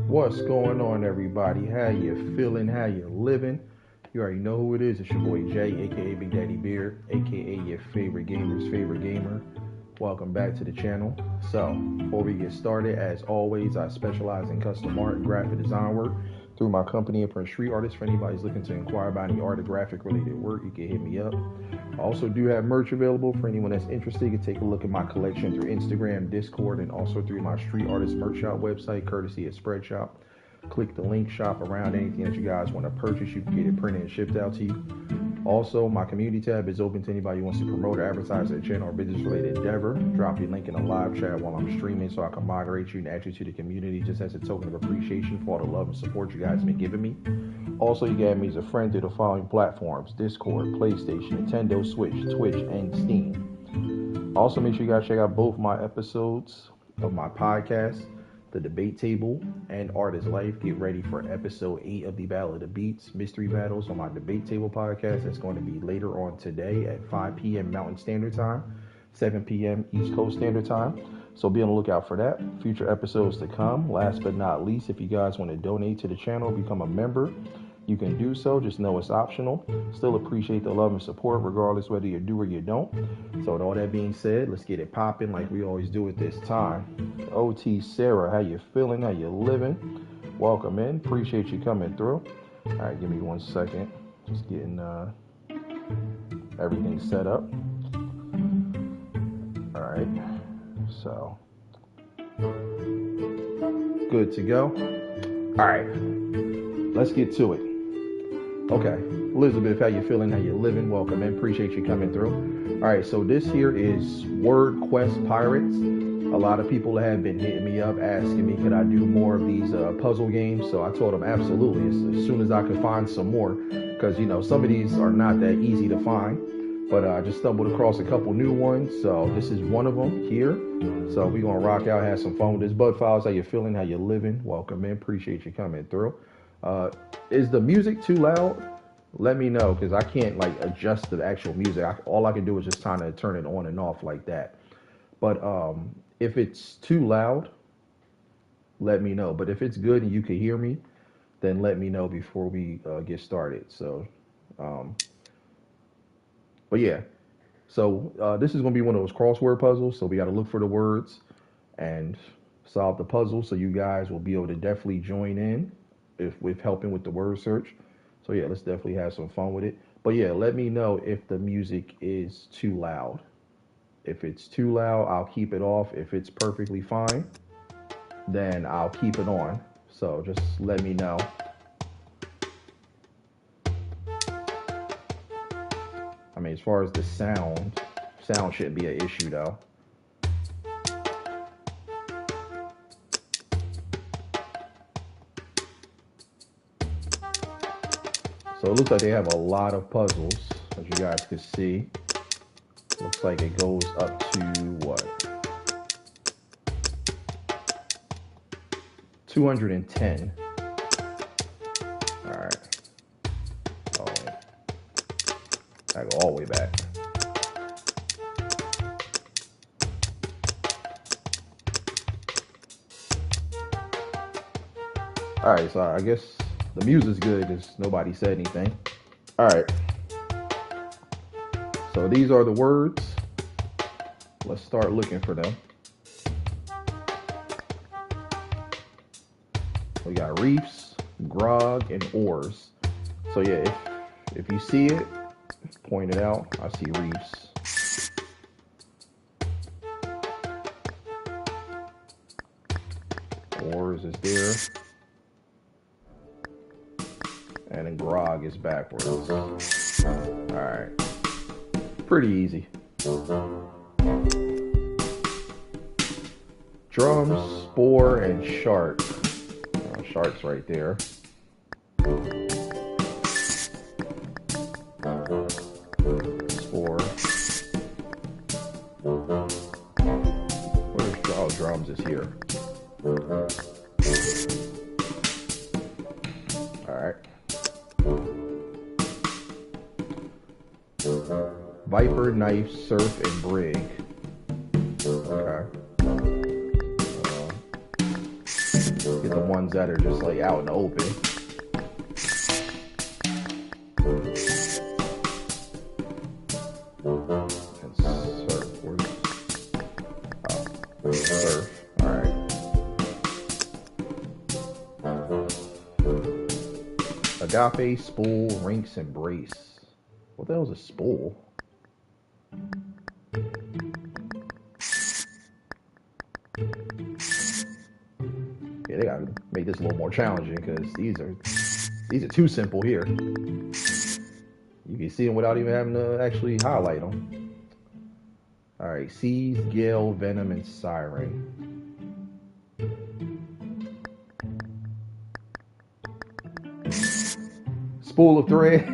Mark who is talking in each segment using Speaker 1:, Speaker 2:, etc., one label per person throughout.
Speaker 1: What's going on, everybody? How you feeling? How you living? You already know who it is. It's your boy Jay, aka Big Daddy Beard, aka your favorite gamer's favorite gamer. Welcome back to the channel. So, before we get started, as always, I specialize in custom art and graphic design work through my company, Apprentice Street Artist. For anybody who's looking to inquire about any art or graphic related work, you can hit me up. I also do have merch available for anyone that's interested. You can take a look at my collection through Instagram, Discord, and also through my Street Artist merch shop website, courtesy of Spreadshop. Click the link, shop around anything that you guys want to purchase. You can get it printed and shipped out to you. Also, my community tab is open to anybody who wants to promote or advertise their channel or business-related endeavor. Drop your link in the live chat while I'm streaming so I can moderate you and add you to the community just as a token of appreciation for all the love and support you guys have been giving me. Also, you can add me as a friend through the following platforms: Discord, PlayStation, Nintendo Switch, Twitch, and Steam. Also, make sure you guys check out both my episodes of my podcast, The Debate Table and Art is Life. Get ready for episode 8 of the Battle of the Beats Mystery Battles on my Debate Table podcast. That's going to be later on today at 5 p.m. Mountain Standard Time, 7 p.m. East Coast Standard Time. So be on the lookout for that. Future episodes to come. Last but not least, if you guys want to donate to the channel, become a member, you can do so. Just know it's optional. Still appreciate the love and support regardless whether you do or you don't. So with all that being said, let's get it popping like we always do at this time. OT Sarah, how you feeling? How you living? Welcome in. Appreciate you coming through. All right, give me 1 second. Just getting everything set up. All right. So good to go. All right. Let's get to it. Okay, Elizabeth, how you feeling? How you living? Welcome in. Appreciate you coming through. All right, so this here is Word Quest Pirates. A lot of people have been hitting me up asking me, could I do more of these puzzle games? So I told them absolutely, as soon as I could find some more, because you know some of these are not that easy to find. But I just stumbled across a couple new ones, so this is one of them here. So we're gonna rock out, have some fun with this. Bud Files, how you feeling? How you living? Welcome in. Appreciate you coming through. Is the music too loud? Let me know, because I can't like adjust the actual music. All I can do is just kind of turn it on and off like that. But if it's too loud, let me know. But if it's good and you can hear me, then let me know before we get started. So, but yeah. So this is going to be one of those crossword puzzles. So we got to look for the words and solve the puzzle. So you guys will be able to definitely join in with helping with the word search. So yeah, let's definitely have some fun with it. But yeah, let me know if the music is too loud. If it's too loud, I'll keep it off. If it's perfectly fine, then I'll keep it on. So just let me know. I mean, as far as the sound shouldn't be an issue though. So it looks like they have a lot of puzzles, as you guys can see. Looks like it goes up to what? 210. All right. Oh I go all the way back. All right, so I guess the music's good because nobody said anything. All right. So these are the words. Let's start looking for them. We got reefs, grog, and oars. So yeah, if you see it, point it out. I see reefs. Oars is there. And then grog is backwards. Alright. Pretty easy. Drums, spore, and shark. Shark's right there. Spore. Where's drums is here. Alright. Viper, knife, surf, and brig. Okay. Get the ones that are just like out in the open. And surf. Surf. Alright. Agape, spool, rinks, and brace. What the hell is a spool? Yeah, they gotta make this a little more challenging because these are too simple here. You can see them without even having to actually highlight them. All right, seas, gale, venom, and siren. Spool of thread.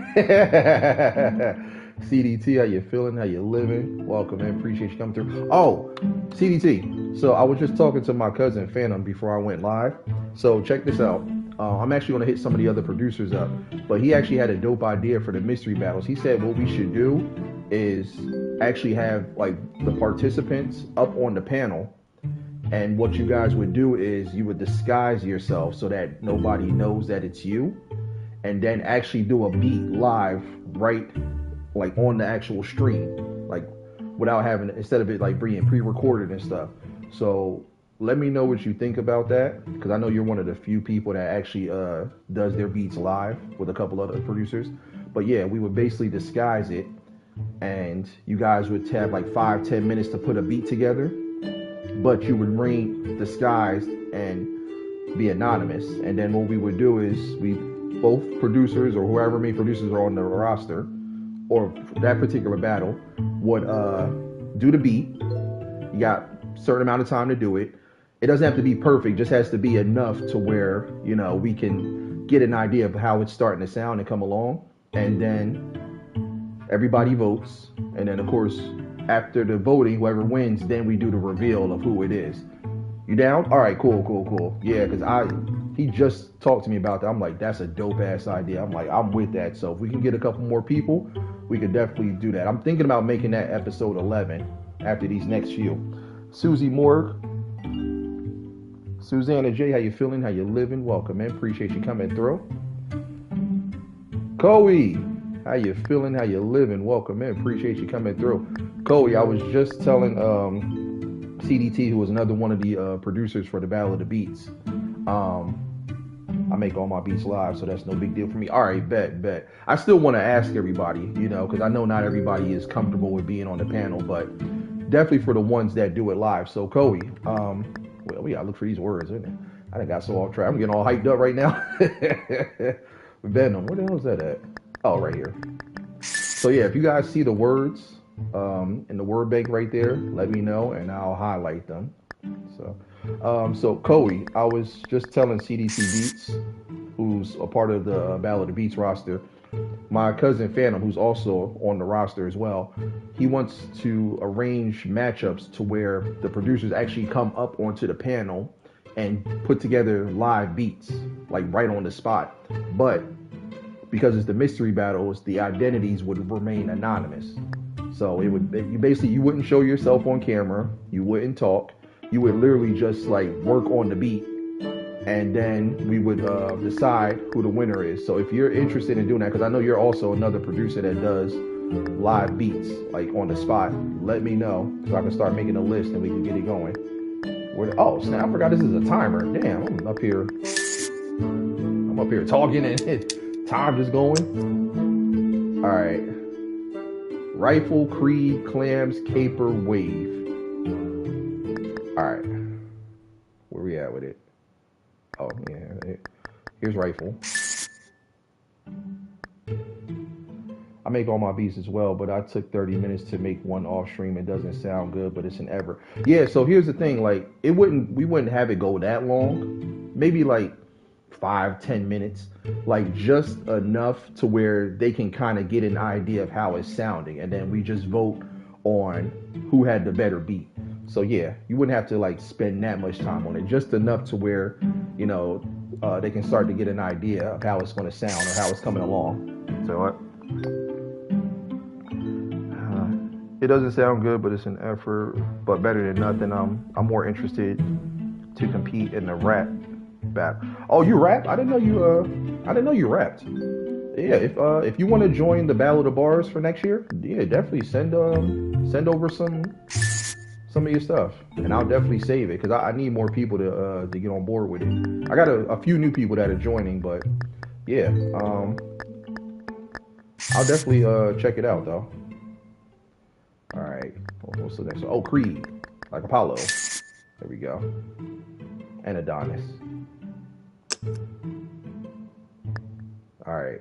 Speaker 1: CDT, how you feeling? How you living? Welcome, man. Appreciate you coming through. Oh, CDT. So I was just talking to my cousin Phantom before I went live. So check this out. I'm actually going to hit some of the other producers up, but he actually had a dope idea for the mystery battles. He said what we should do is actually have like the participants up on the panel, and what you guys would do is you would disguise yourself so that nobody knows that it's you, and then actually do a beat live right like on the actual stream, like without having, instead of it like being pre-recorded and stuff. So let me know what you think about that, because I know you're one of the few people that actually does their beats live with a couple other producers. But yeah, we would basically disguise it, and you guys would have like 5-10 minutes to put a beat together, but you would remain disguised and be anonymous. And then what we would do is we both producers or whoever many producers are on the roster or that particular battle would do the beat. You got a certain amount of time to do it. It doesn't have to be perfect, just has to be enough to where, you know, we can get an idea of how it's starting to sound and come along. And then everybody votes. And then, of course, after the voting, whoever wins, then we do the reveal of who it is. You down? All right, cool. Yeah, because he just talked to me about that. I'm like, that's a dope-ass idea. I'm like, I'm with that. So if we can get a couple more people, we could definitely do that. I'm thinking about making that episode 11 after these next few. Susie Moore. Susanna J, how you feeling? How you living? Welcome, man. Appreciate you coming through. Coey, how you feeling? How you living? Welcome, man. Appreciate you coming through. Coey, I was just telling CDT, who was another one of the producers for the Battle of the Beats. I make all my beats live, so that's no big deal for me. All right, bet. I still want to ask everybody, you know, because I know not everybody is comfortable with being on the panel, but definitely for the ones that do it live. So, Coey, well, we gotta look for these words, isn't it? I done got so off track. I'm getting all hyped up right now. Venom, where the hell is that at? Oh, right here. So yeah, if you guys see the words in the word bank right there, let me know and I'll highlight them. So Coey, I was just telling CDC Beats, who's a part of the Battle of the Beats roster, my cousin Phantom, who's also on the roster as well, he wants to arrange matchups to where the producers actually come up onto the panel and put together live beats, like right on the spot. But because it's the mystery battles, the identities would remain anonymous. So you wouldn't show yourself on camera, you wouldn't talk, you would literally just like work on the beat, and then we would decide who the winner is. So if you're interested in doing that, because I know you're also another producer that does live beats like on the spot, let me know so I can start making a list and we can get it going. Oh snap, I forgot this is a timer. Damn, I'm up here talking and time just going. All right. Rifle, Creed, Clams, Caper, Wave. All right. Where we at with it? Oh, yeah. Here's Rifle. I make all my beats as well, but I took 30 minutes to make one off stream. It doesn't sound good, but it's an ever. Yeah, so here's the thing. Like, we wouldn't have it go that long. Maybe like 5-10 minutes, like just enough to where they can kind of get an idea of how it's sounding, and then we just vote on who had the better beat. So yeah, you wouldn't have to like spend that much time on it, just enough to where they can start to get an idea of how it's going to sound or how it's coming along. So what? It doesn't sound good, but it's an effort, but better than nothing. I'm more interested to compete in the rap battle. Oh, you rap? I didn't know you rapped. Yeah, if you want to join the Battle of the Bars for next year, yeah, definitely send over some of your stuff, and I'll definitely save it because I need more people to get on board with it. I got a few new people that are joining, but yeah, I'll definitely check it out though. All right, what's the next one? Oh, Creed, like Apollo. There we go. And Adonis. All right.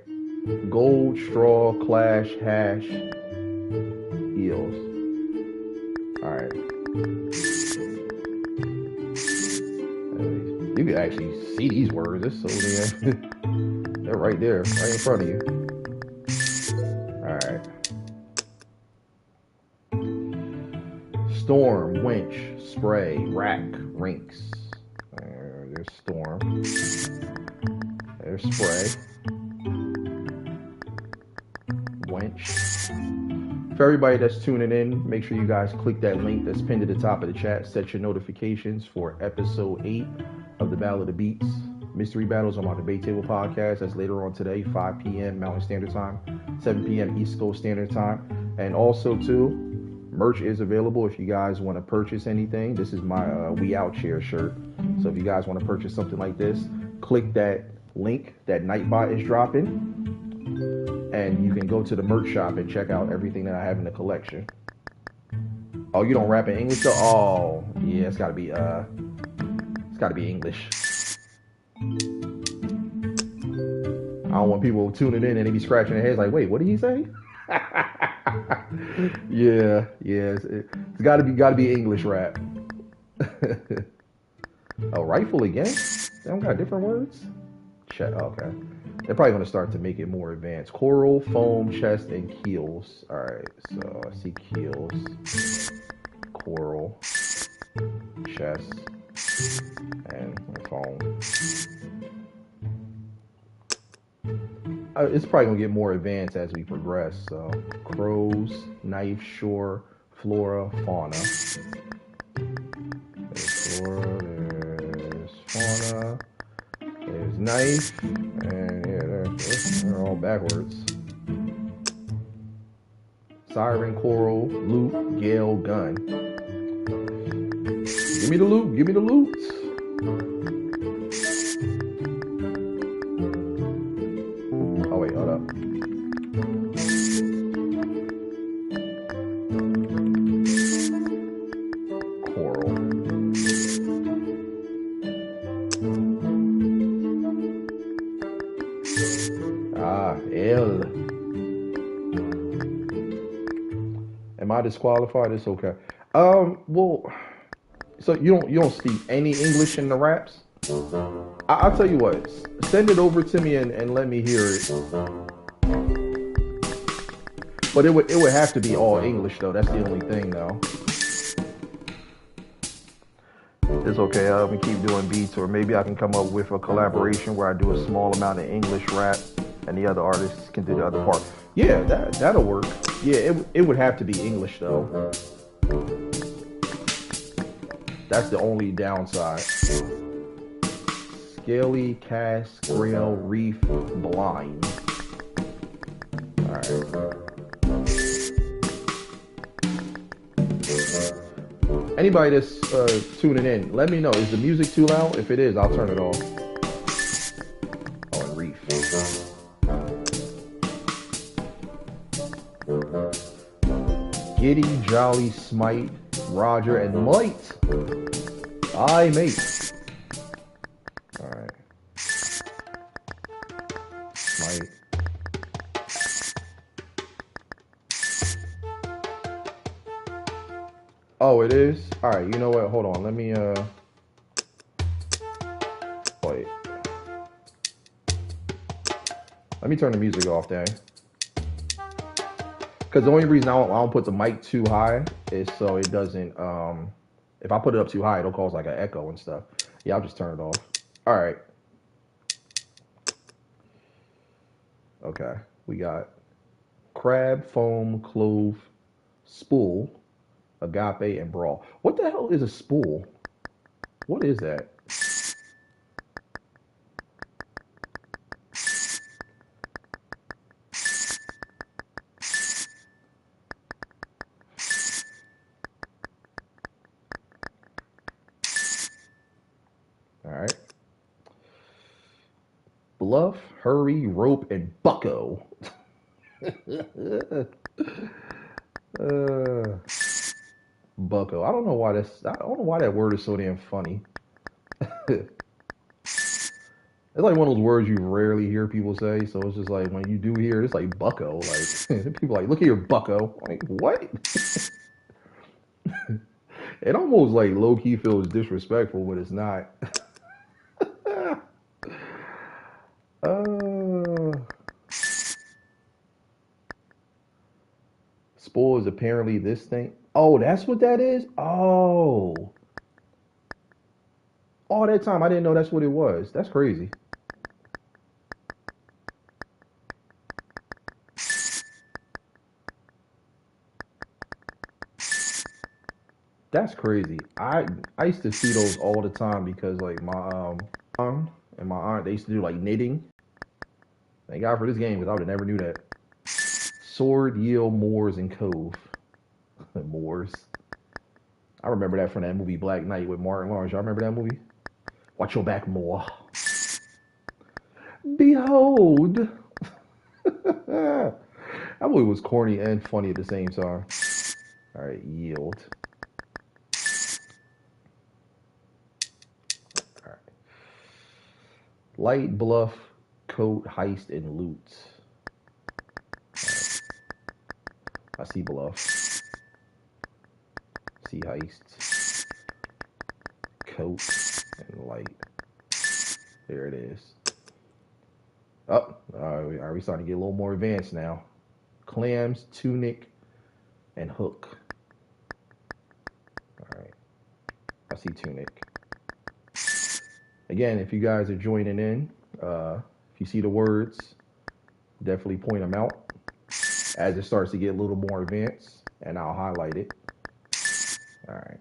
Speaker 1: Gold, Straw, Clash, Hash, Eels. All right. You can actually see these words. It's so damn. They're right there, right in front of you. All right. Storm, Winch, Spray, Rack, Rinks. There's Storm. There's Spray. Winch. For everybody that's tuning in, make sure you guys click that link that's pinned at the top of the chat. Set your notifications for episode 8 of the Battle of the Beats. Mystery Battles on my Debate Table podcast. That's later on today, 5 p.m. Mountain Standard Time, 7 p.m. East Coast Standard Time. And also, too, merch is available if you guys want to purchase anything. This is my We Out Chair shirt. So if you guys want to purchase something like this, click that link that Nightbot is dropping. And you can go to the merch shop and check out everything that I have in the collection. Oh, you don't rap in English though? Oh, yeah, it's gotta be English. I don't want people tuning in and they be scratching their heads like, wait, what did he say? yeah, it's gotta be English rap. Oh, Rifle again? They don't got different words? Okay. They're probably going to start to make it more advanced. Coral, Foam, Chest, and Keels. All right, so I see Keels, Coral, Chest, and Foam. It's probably going to get more advanced as we progress. So, Crows, Knife, Shore, Flora, Fauna. There's Flora, there's Fauna. There's Knife, and yeah, they're all backwards. Siren, Coral, Loot, Gale, Gun. Give me the loot, give me the loot. Oh wait, hold up. Coral. L. Am I disqualified? It's okay. Well, so you don't speak any English in the raps? I'll tell you what. Send it over to me and let me hear it. But it would have to be all English though. That's the only thing though. It's okay. We keep doing beats, or maybe I can come up with a collaboration where I do a small amount of English rap and the other artists can do the other part. Yeah, that'll work. Yeah, it would have to be English though. That's the only downside. Scaly, cast, grail, reef, blind. Alright. Anybody that's tuning in, let me know. Is the music too loud? If it is, I'll turn it off. Oh, and reef. Giddy, Jolly, Smite, Roger, and Might. Aye, mate. Alright. Smite. Oh, it is? Alright, you know what? Hold on. Let me, wait. Let me turn the music off, then. Because the only reason I don't put the mic too high is so it doesn't, if I put it up too high, it'll cause like an echo and stuff. Yeah, I'll just turn it off. All right. Okay. We got crab, foam, clove, spool, agape, and brawl. What the hell is a spool? What is that? All right. Bluff, hurry, rope, and bucko. Bucko. I don't know why that word is so damn funny. It's like one of those words you rarely hear people say, so it's just like when you do hear it, it's like bucko. Like people are like, look here, bucko. Like, what? It almost like low key feels disrespectful, but it's not. uh, Spoil is apparently this thing. Oh, that's what that is? Oh. All that time I didn't know that's what it was. That's crazy. That's crazy. I used to see those all the time because like my mom and my aunt, they used to do like knitting. Thank God for this game because I would have never knew that. Sword, yield, moors, and cove. Moors. I remember that from that movie Black Knight with Martin Lawrence. Y'all remember that movie? Watch your back, Moor. Behold. That movie was corny and funny at the same time. All right, yield. All right. Light, bluff, coat, heist, and loot. Right. I see bluff. See heist. Coat and light. There it is. Oh, are we starting to get a little more advanced now? Clams, tunic, and hook. All right. I see tunic. Again, if you guys are joining in, if you see the words, definitely point them out as it starts to get a little more advanced, and I'll highlight it. All right.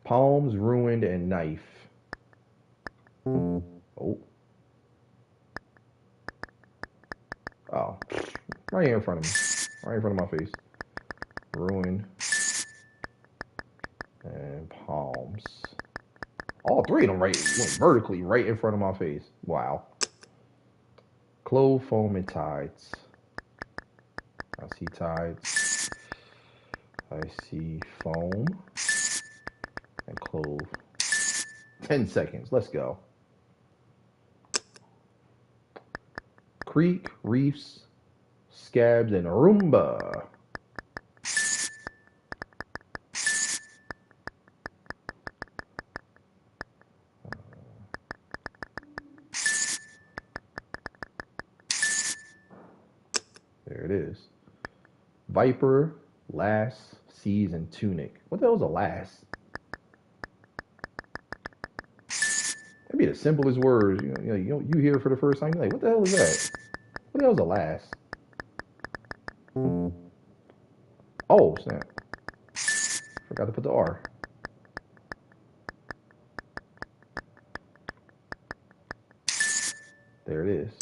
Speaker 1: Palms, ruined, and knife. Oh. Oh. Right here in front of me. Right in front of my face. Ruined. And palms. All three of them went vertically right in front of my face. Wow. Clove, foam, and tides. I see tides. I see foam and clove. 10 seconds. Let's go. Creek, reefs, scabs, and Roomba. There it is. Viper, lass, seas, and tunic. What the hell is a lass? Maybe the simplest words. You hear it for the first time, you're like, what the hell is that? What the hell's a last? Oh, snap. Forgot to put the R. There it is.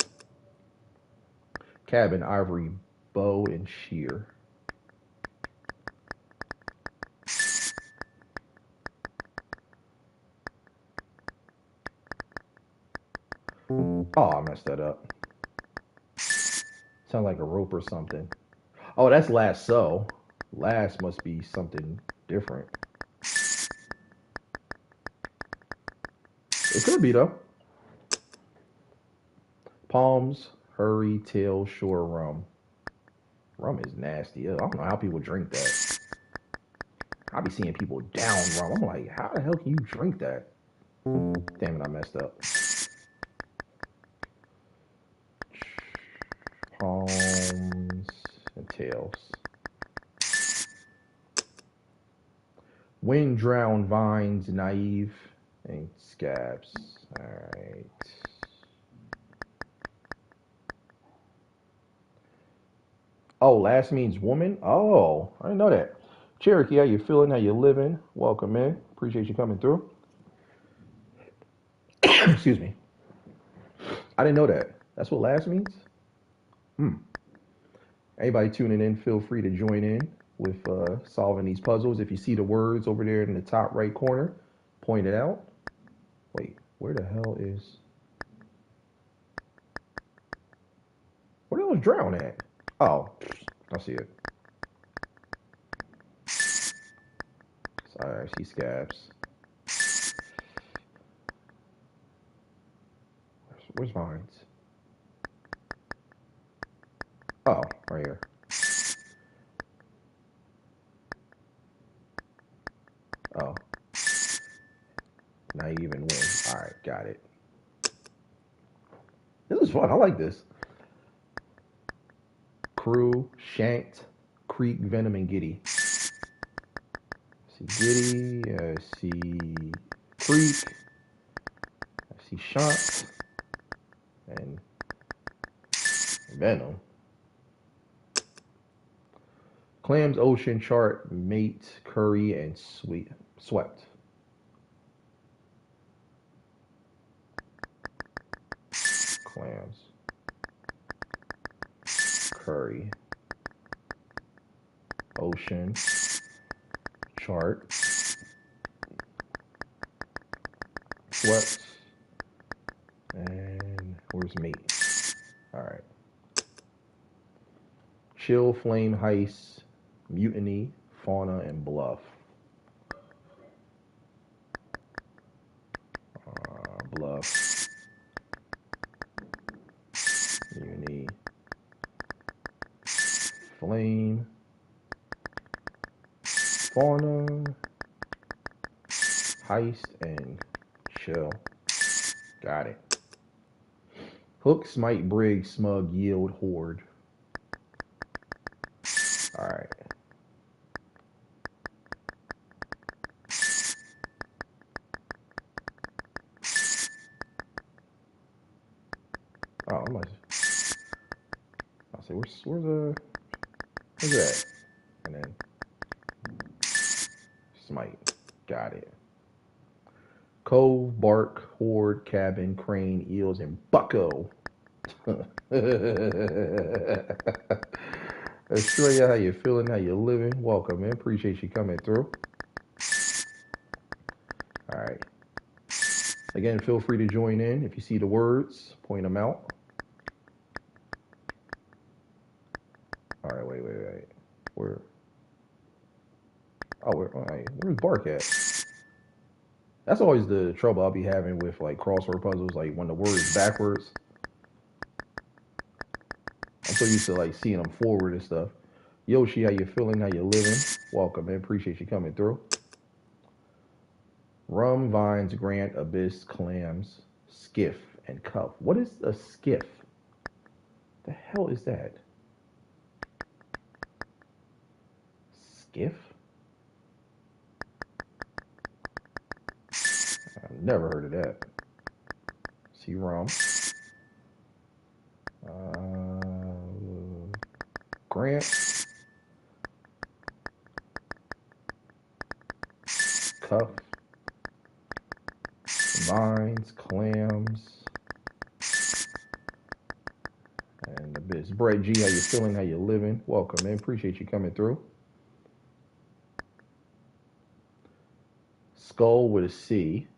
Speaker 1: Cabin, ivory, bow, and shear. Oh, I messed that up. Sound like a rope or something. Oh, that's lasso. Last must be something different. It could be though. Palms, hurry, tail, shore, rum. Rum is nasty. I don't know how people drink that. I be seeing people down rum. I'm like, how the hell can you drink that? Damn it, I messed up. Palms and tails. Wind drowned vines, naive, and scabs. All right. Oh, last means woman? Oh, I didn't know that. Cherokee, how you feeling? How you living? Welcome in. Appreciate you coming through. Excuse me. I didn't know that. That's what last means? Hmm. Anybody tuning in, feel free to join in with solving these puzzles. If you see the words over there in the top right corner, point it out. Wait, where the hell is... Where the hell is drown at? Oh, I see it. Sorry, I see scabs. Where's vines? Oh, right here. Oh, naive and win. All right, got it. This is fun. I like this. Crew, shanked, creek, venom, and giddy. I see giddy. I see creek. I see shanked and venom. Clams, ocean, chart, mate, curry, and swept. Clams, curry, ocean, chart, swept, and where's mate? All right. Chill, flame, heist, mutiny, fauna, and bluff. Bluff, mutiny, flame, fauna, heist, and chill. Got it. Hook, smite, brig, smug, yield, hoard. All right. Oh, I say, where's that? And then smite. Got it. Cove, bark, hoard, cabin, crane, eels, and bucko. Australia, how you feeling? How you living? Welcome, man. Appreciate you coming through. All right. Again, feel free to join in. If you see the words, point them out. All right, wait. Where? Oh, where's bark at? That's always the trouble I'll be having with like crossword puzzles, like when the word is backwards. I'm so used to like seeing them forward and stuff. Yoshi, how you feeling? How you living? Welcome, man. Appreciate you coming through. Rum, vines, grant, abyss, clams, skiff, and cup. What is a skiff? The hell is that? Skiff? I've never heard of that. C-Rum. Grant. Cuff. Vines. Clams. And the biz. Brett G, how you feeling? How you living? Welcome, man. Appreciate you coming through. Skull with a C.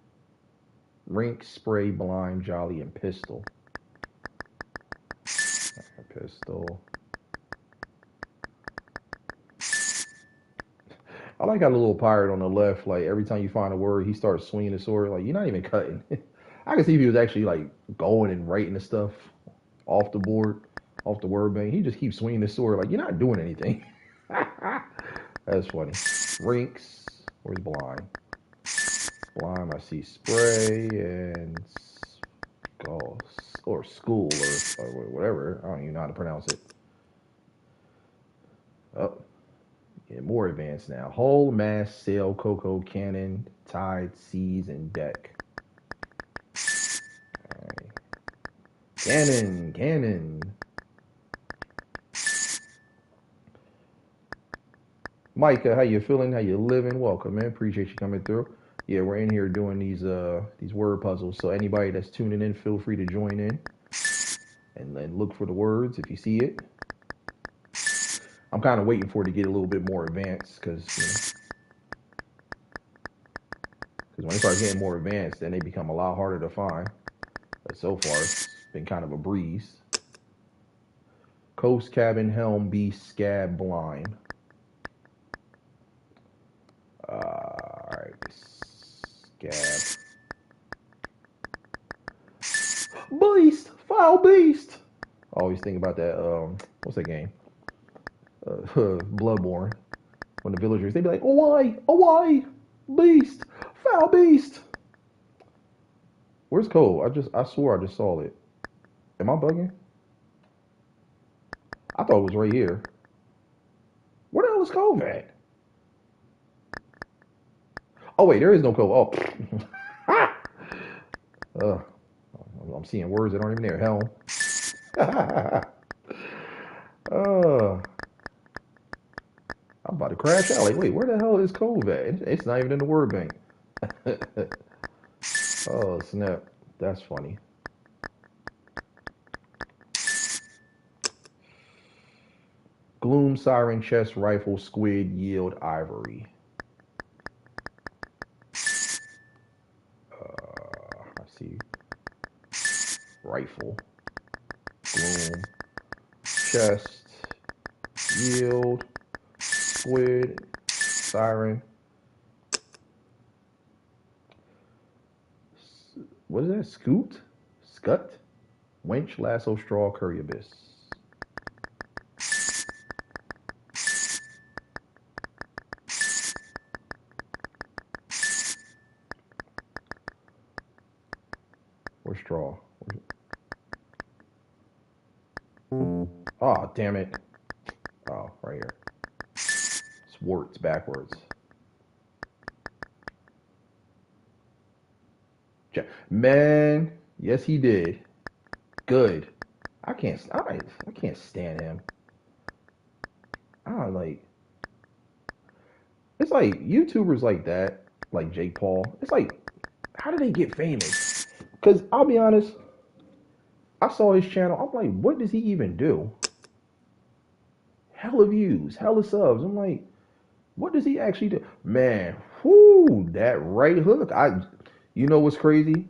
Speaker 1: Rink, Spray, Blind, Jolly, and Pistol. Pistol. I like how the little pirate on the left, like every time you find a word, he starts swinging the sword. Like you're not even cutting. I can see if he was actually like going and writing the stuff off the board, off the word bank. He just keeps swinging the sword. Like you're not doing anything. That's funny. Rinks. Where's Blind? Blind. I see Spray and Skull or School or whatever. I don't even know how to pronounce it. Oh. Yeah, more advanced now. Hull, mast, sail, cocoa, cannon, tide, seas, and deck. Right. Cannon. Micah, how you feeling? How you living? Welcome, man. Appreciate you coming through. Yeah, we're in here doing these word puzzles. So anybody that's tuning in, feel free to join in and then look for the words if you see it. I'm kind of waiting for it to get a little bit more advanced because when they start getting more advanced, then they become a lot harder to find. But so far, it's been kind of a breeze. Coast, cabin, helm, beast, scab, blind. All right, scab. Beast, foul beast. I always think about that. What's that game? Bloodborne. When the villagers, they'd be like, "Oh why, beast, foul beast." Where's Cole? I swore I just saw it. Am I bugging? I thought it was right here. Where the hell is Cove at? Oh wait, there is no Cove. Oh, I'm seeing words that aren't even there. Helm. I'm about to crash out. Like, wait, where the hell is Cove at? It's not even in the word bank. Oh snap, that's funny. Gloom, siren, chest, rifle, squid, yield, ivory. I see. Rifle, gloom, chest, yield, squid, siren. What is that? Scoot? Scut? Winch, lasso, straw, curry abyss. Where's straw? Oh, damn it. Oh, right here. Swartz backwards. Man, yes he did. Good. I can't stand him. I like it's like YouTubers like that, like Jake Paul. It's like, how do they get famous? Because I'll be honest, I saw his channel. I'm like, what does he even do? Hella views, hella subs. I'm like, what does he actually do? Man, whoo, that right hook. You know what's crazy?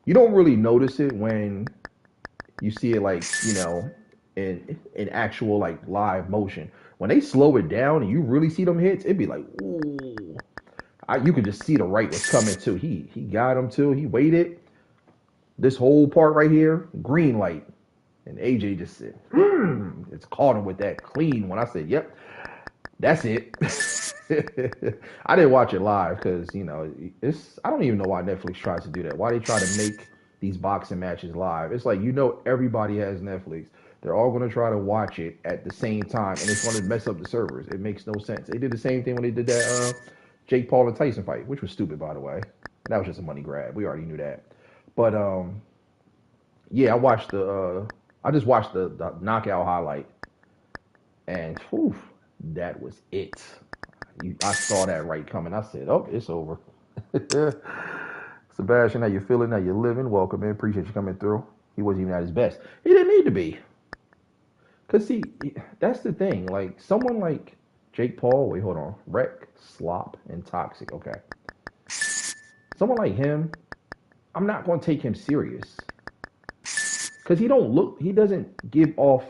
Speaker 1: You don't really notice it when you see it like, in actual like live motion. When they slow it down and you really see them hits, it'd be like, ooh. You could just see the right was coming too. He got him too. He waited. This whole part right here, green light. And AJ just said, it's caught him with that clean one. I said, yep, that's it. I didn't watch it live because, I don't even know why Netflix tries to do that. Why they try to make these boxing matches live. It's like, everybody has Netflix. They're all going to try to watch it at the same time, and it's going to mess up the servers. It makes no sense. They did the same thing when they did that Jake Paul and Tyson fight, which was stupid, by the way. That was just a money grab. We already knew that. But Yeah, I just watched the knockout highlight, and whew, that was it. I saw that right coming. I said, "Oh, it's over." Sebastian, how you feeling? How you living? Welcome in. Appreciate you coming through. He wasn't even at his best. He didn't need to be. Cause see, that's the thing. Like someone like Jake Paul. Wait, hold on. Wreck, slop, and toxic. Okay. Someone like him, I'm not going to take him serious. Cause he don't look. He doesn't give off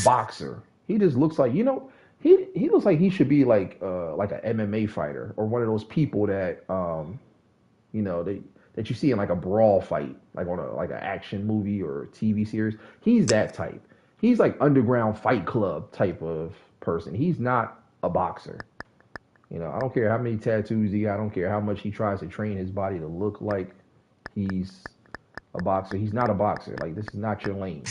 Speaker 1: boxer. He just looks like he looks like he should be like an MMA fighter or one of those people that they that you see in like a brawl fight, like on a like an action movie or TV series. He's that type. He's like underground fight club type of person. He's not a boxer. I don't care how many tattoos he got. I don't care how much he tries to train his body to look like he's a boxer. He's not a boxer. Like this is not your lane.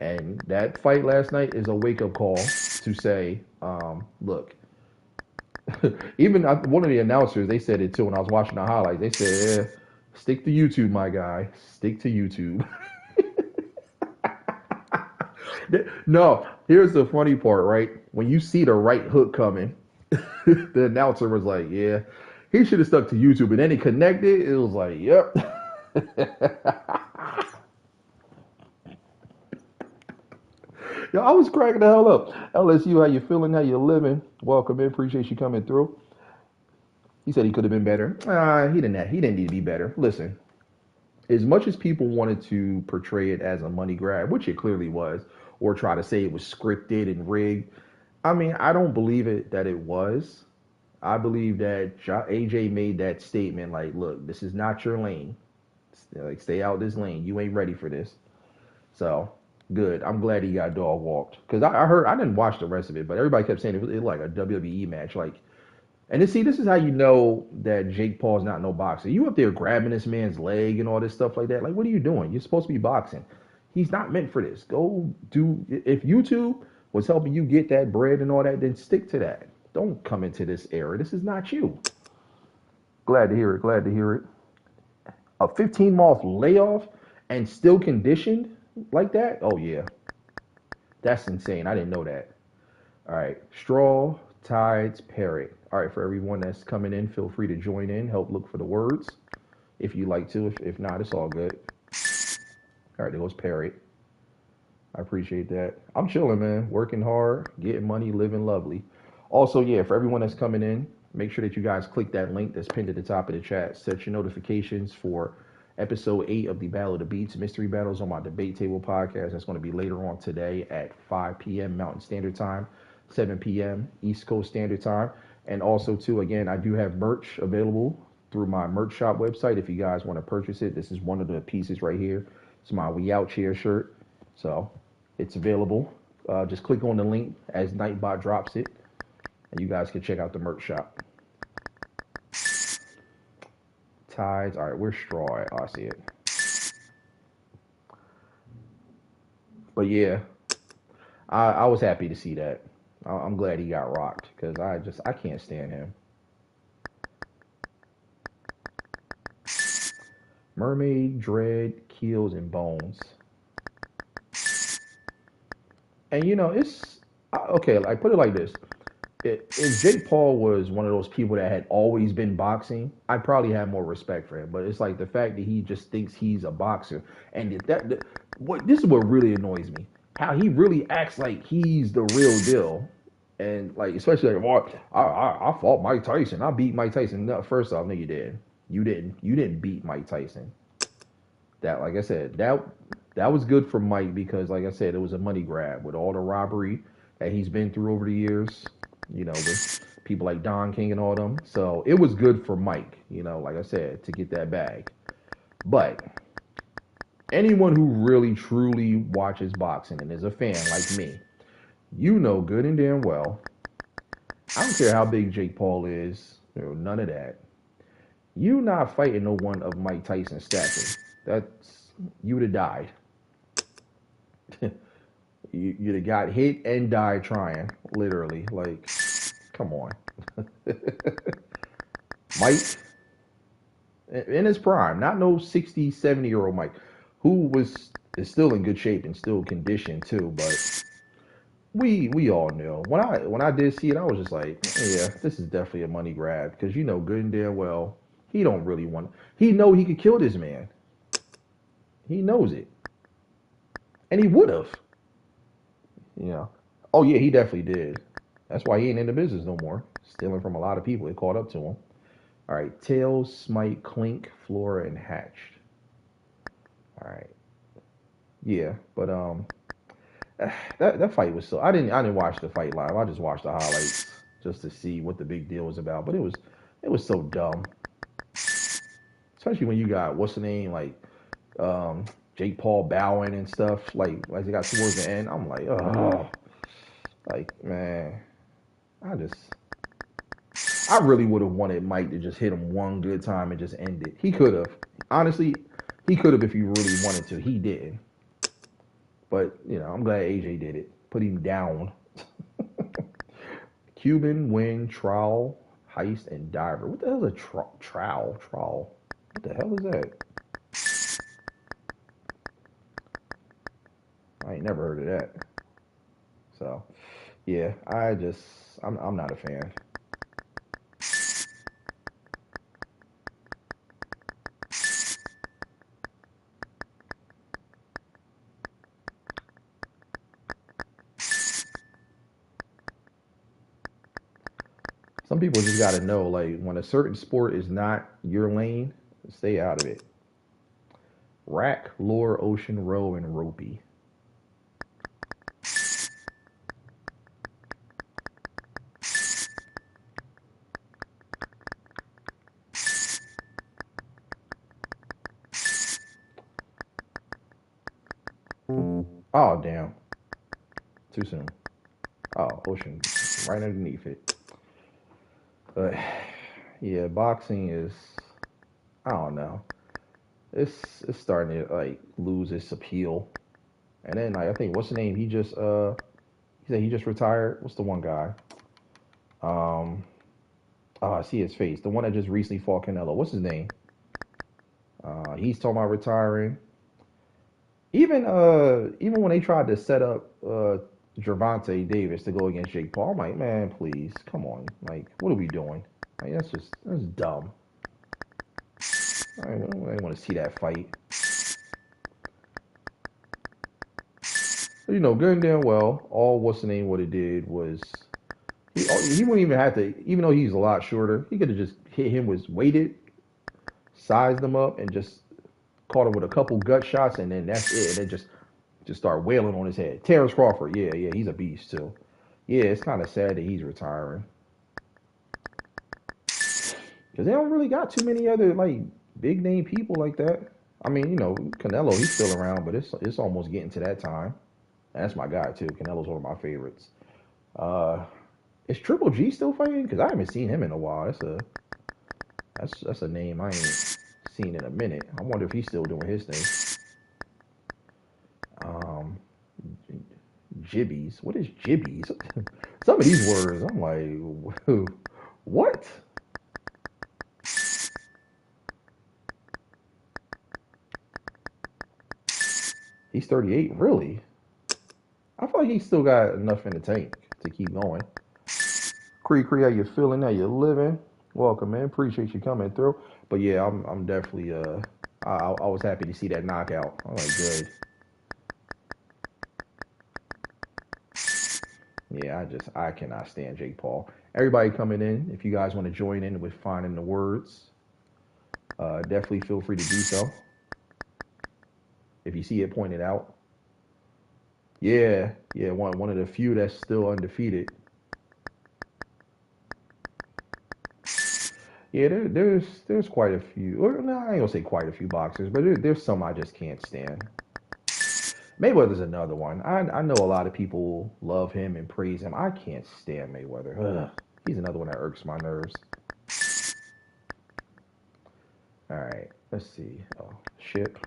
Speaker 1: And that fight last night is a wake up call to say, look, even one of the announcers, they said it too when I was watching the highlights. They said, stick to YouTube, my guy. Stick to YouTube. No, here's the funny part, right? When you see the right hook coming, the announcer was like, yeah, he should have stuck to YouTube. And then he connected. It was like, yep. Yo, I was cracking the hell up. LSU, how you feeling? How you living? Welcome in. Appreciate you coming through. He said he could have been better. He didn't need to be better. Listen, as much as people wanted to portray it as a money grab, which it clearly was, or try to say it was scripted and rigged, I mean, I don't believe it that it was. I believe that AJ made that statement like, look, this is not your lane. Like, stay out this lane. You ain't ready for this. So good. I'm glad he got dog walked because I heard I didn't watch the rest of it, but everybody kept saying it was like a WWE match. Like, and see, this is how you know that Jake Paul's not no boxer. You up there grabbing this man's leg and all this stuff like that. Like, what are you doing? You're supposed to be boxing. He's not meant for this. Go do. If YouTube was helping you get that bread and all that, then stick to that. Don't come into this era. This is not you. Glad to hear it. Glad to hear it. A 15-month layoff and still conditioned like that? Oh yeah, that's insane. I didn't know that. All right, straw, tides, parrot. All right, for everyone that's coming in, feel free to join in. Help look for the words if you like to. If not, it's all good. All right, there goes parrot. I appreciate that. I'm chilling, man. Working hard, getting money, living lovely. Also, yeah, for everyone that's coming in, make sure that you guys click that link that's pinned at the top of the chat. Set your notifications for episode 8 of the Battle of the Beats Mystery Battles on my Debate Table podcast. That's going to be later on today at 5 p.m. Mountain Standard Time, 7 p.m. East Coast Standard Time. And also, too, again, I do have merch available through my merch shop website if you guys want to purchase it. This is one of the pieces right here. It's my We Out Chair shirt. So it's available. Just click on the link as Nightbot drops it, and you guys can check out the merch shop. Tides. All right, where's straw at? Oh, I see it. But yeah, I was happy to see that. I'm glad he got rocked because I can't stand him. Mermaid, Dread, Keels, and Bones. And it's okay. I put it like this: if Jake Paul was one of those people that had always been boxing, I'd probably have more respect for him. But it's like the fact that he just thinks he's a boxer, and what this is what really annoys me: how he really acts like he's the real deal, and like especially like, well, I fought Mike Tyson, I beat Mike Tyson. No, first off, no, you did. You didn't beat Mike Tyson. That, like I said, that was good for Mike because, like I said, it was a money grab with all the robbery that he's been through over the years. With people like Don King and all them. So it was good for Mike. Like I said, to get that bag. But anyone who really truly watches boxing and is a fan like me, good and damn well. I don't care how big Jake Paul is. None of that. You not fighting no one of Mike Tyson's stature. You would have died. You'd have got hit and died trying, literally. Like, come on. Mike, in his prime, not no 60, 70-year-old Mike. who is still in good shape and still conditioned too. But we all knew when I did see it, I was just like, yeah, this is definitely a money grab because you know good and damn well he don't really want. He know he could kill this man. He knows it, and he would have. You know. Oh yeah, he definitely did. That's why he ain't in the business no more. Stealing from a lot of people. It caught up to him. All right, Tails, Smite, Clink, Flora, and Hatched. All right, yeah, but that fight was so. I didn't watch the fight live. I just watched the highlights just to see what the big deal was about. But it was so dumb, especially when you got what's the name like um, Jake Paul bowing and stuff like they got towards the end. I'm like, oh, like man, I just I really would have wanted Mike to just hit him one good time and just end it. He could have. Honestly, he could have if he really wanted to. He didn't. But, I'm glad AJ did it. Put him down. Cuban, wing, trowel, heist, and diver. What the hell is a trowel? Trowel. What the hell is that? I ain't never heard of that. So, yeah, I'm not a fan. Some people just got to know, like, when a certain sport is not your lane, stay out of it. Rack, lure, ocean, row, and ropey. Oh, damn. Too soon. Oh, ocean. Right underneath it. But, yeah, boxing is, I don't know. It's starting to, like, lose its appeal. And then, like, I think, what's the name? He said he just retired. What's the one guy? Um, oh, I see his face. The one that just recently fought Canelo. What's his name? He's talking about retiring. Even when they tried to set up Gervonta Davis to go against Jake Paul, I'm like, man, please, come on. Like, what are we doing? Like, that's dumb. I want to see that fight. But, good and damn well, all what's the name? What it did was he wouldn't even have to. Even though he's a lot shorter, he could have just hit him with weighted, sized him up, and just caught him with a couple gut shots, and then that's it. And then just start wailing on his head. Terrence Crawford, yeah, he's a beast too. Yeah, it's kind of sad that he's retiring because they don't really got too many other like big name people like that. I mean, Canelo, he's still around, but it's almost getting to that time. And that's my guy too. Canelo's one of my favorites. Uh, is Triple G still fighting? Because I haven't seen him in a while. That's a name I ain't seen in a minute. I wonder if he's still doing his thing. Um, Jibbies. What is jibbies? Some of these words, I'm like, what? He's 38, really? I feel like he's still got enough in the tank to keep going. Cree, how you feeling? How you living? Welcome, man. Appreciate you coming through. But yeah, I'm definitely I was happy to see that knockout. I'm like, good. Yeah, I cannot stand Jake Paul. Everybody coming in, if you guys want to join in with finding the words, definitely feel free to do so. If you see it pointed out. Yeah, one of the few that's still undefeated. Yeah, there's quite a few. Or no, I ain't gonna say quite a few boxers, but there's some I just can't stand. Mayweather's another one. I know a lot of people love him and praise him. I can't stand Mayweather. Ugh. He's another one that irks my nerves. All right, let's see. Oh, ship.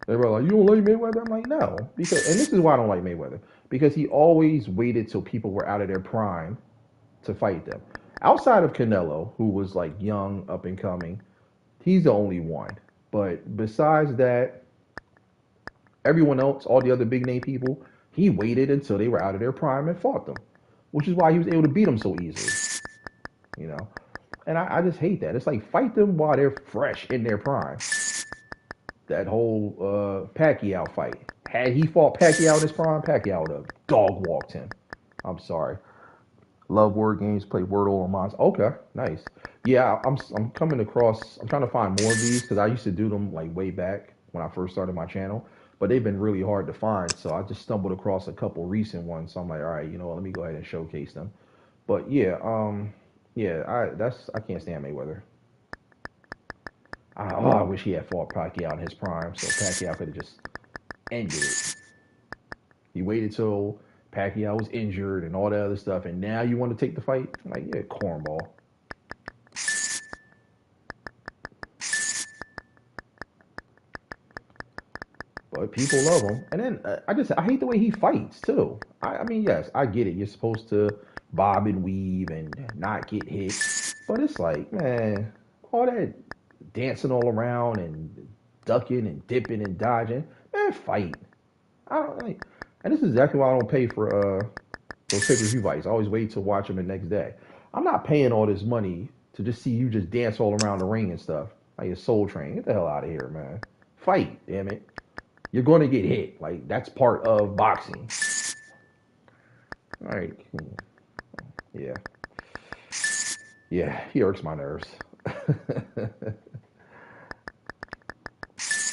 Speaker 1: Everybody like, you don't like Mayweather? I'm like, no, because and this is why I don't like Mayweather because he always waited till people were out of their prime to fight them. Outside of Canelo, who was like young, up and coming, he's the only one. But besides that, everyone else, all the other big name people, he waited until they were out of their prime and fought them, which is why he was able to beat them so easily. You know, and I just hate that. It's like fight them while they're fresh in their prime. That whole Pacquiao fight. Had he fought Pacquiao in his prime, Pacquiao would have dog walked him. I'm sorry. Love word games, play Wordle on mine. Okay, nice. Yeah, I'm coming across. I'm trying to find more of these because I used to do them like way back when I first started my channel, but they've been really hard to find. So I just stumbled across a couple recent ones. So I'm like, all right, you know what? Let me go ahead and showcase them. But yeah, yeah, I can't stand Mayweather. I wish he had fought Pacquiao in his prime, so Pacquiao could have just ended it. He waited till Pacquiao was injured and all that other stuff, and now you want to take the fight? I'm like, yeah, cornball. But people love him. And then I hate the way he fights too. I mean, yes, I get it. You're supposed to bob and weave and not get hit, but it's like, man, all that dancing all around and ducking and dipping and dodging, man, fight. I don't like, and this is exactly why I don't pay for those pay-per-view fights. I always wait to watch them the next day. I'm not paying all this money to just see you just dance all around the ring and stuff like a Soul Train. Get the hell out of here, man. Fight, damn it. You're going to get hit. Like that's part of boxing. All right. Yeah. Yeah. He irks my nerves.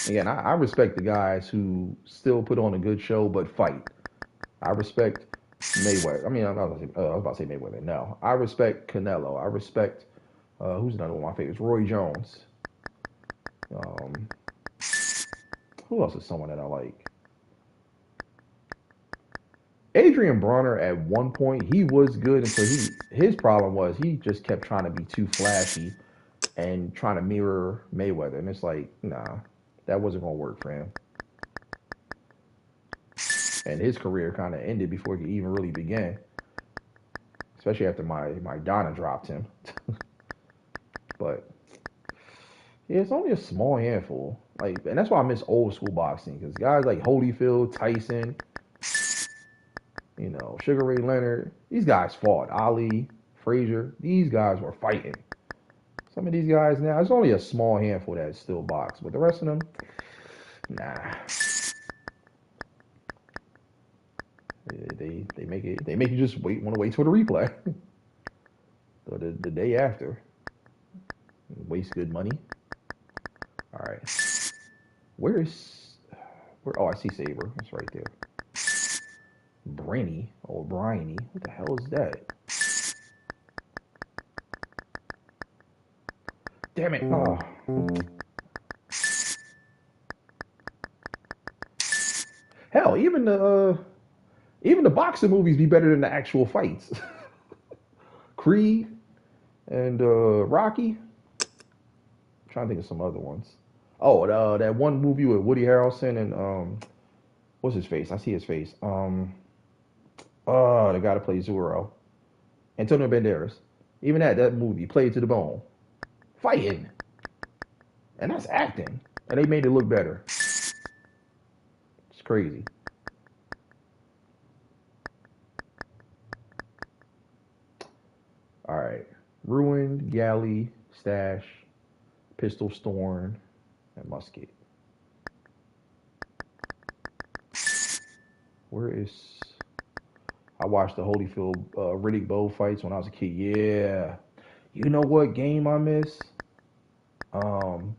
Speaker 1: Again, I respect the guys who still put on a good show but fight. I respect Mayweather. I mean, I was about to say Mayweather. No, I respect Canelo. I respect who's another one of my favorites? Roy Jones. Um, who else is someone that I like? Adrian Bronner at one point he was good until his problem was he just kept trying to be too flashy and trying to mirror Mayweather, and it's like nah, that wasn't gonna work for him. And his career kind of ended before he could even really begin, especially after my Donna dropped him. But yeah, it's only a small handful. Like, and that's why I miss old school boxing because guys like Holyfield, Tyson, Sugar Ray Leonard, these guys fought. Ali, Frazier, these guys were fighting. Some of these guys now, it's only a small handful that still box, but the rest of them, nah. They make you just want to wait till the replay, or the day after. Waste good money. All right, where's where? Oh, I see Saber. It's right there. Brinny or Briney. What the hell is that? Damn it! Oh. Hell, even the boxing movies be better than the actual fights. Creed and Rocky. I'm trying to think of some other ones. Oh, that one movie with Woody Harrelson and what's his face? I see his face. The guy that plays Zorro, Antonio Banderas. Even that movie played to the bone, fighting, and that's acting, and they made it look better. It's crazy. All right, Ruined, Galley, Stash, Pistol Storm, and Musket. Where is? I watched the Holyfield Riddick Bowe fights when I was a kid. Yeah, you know what game I miss? Um,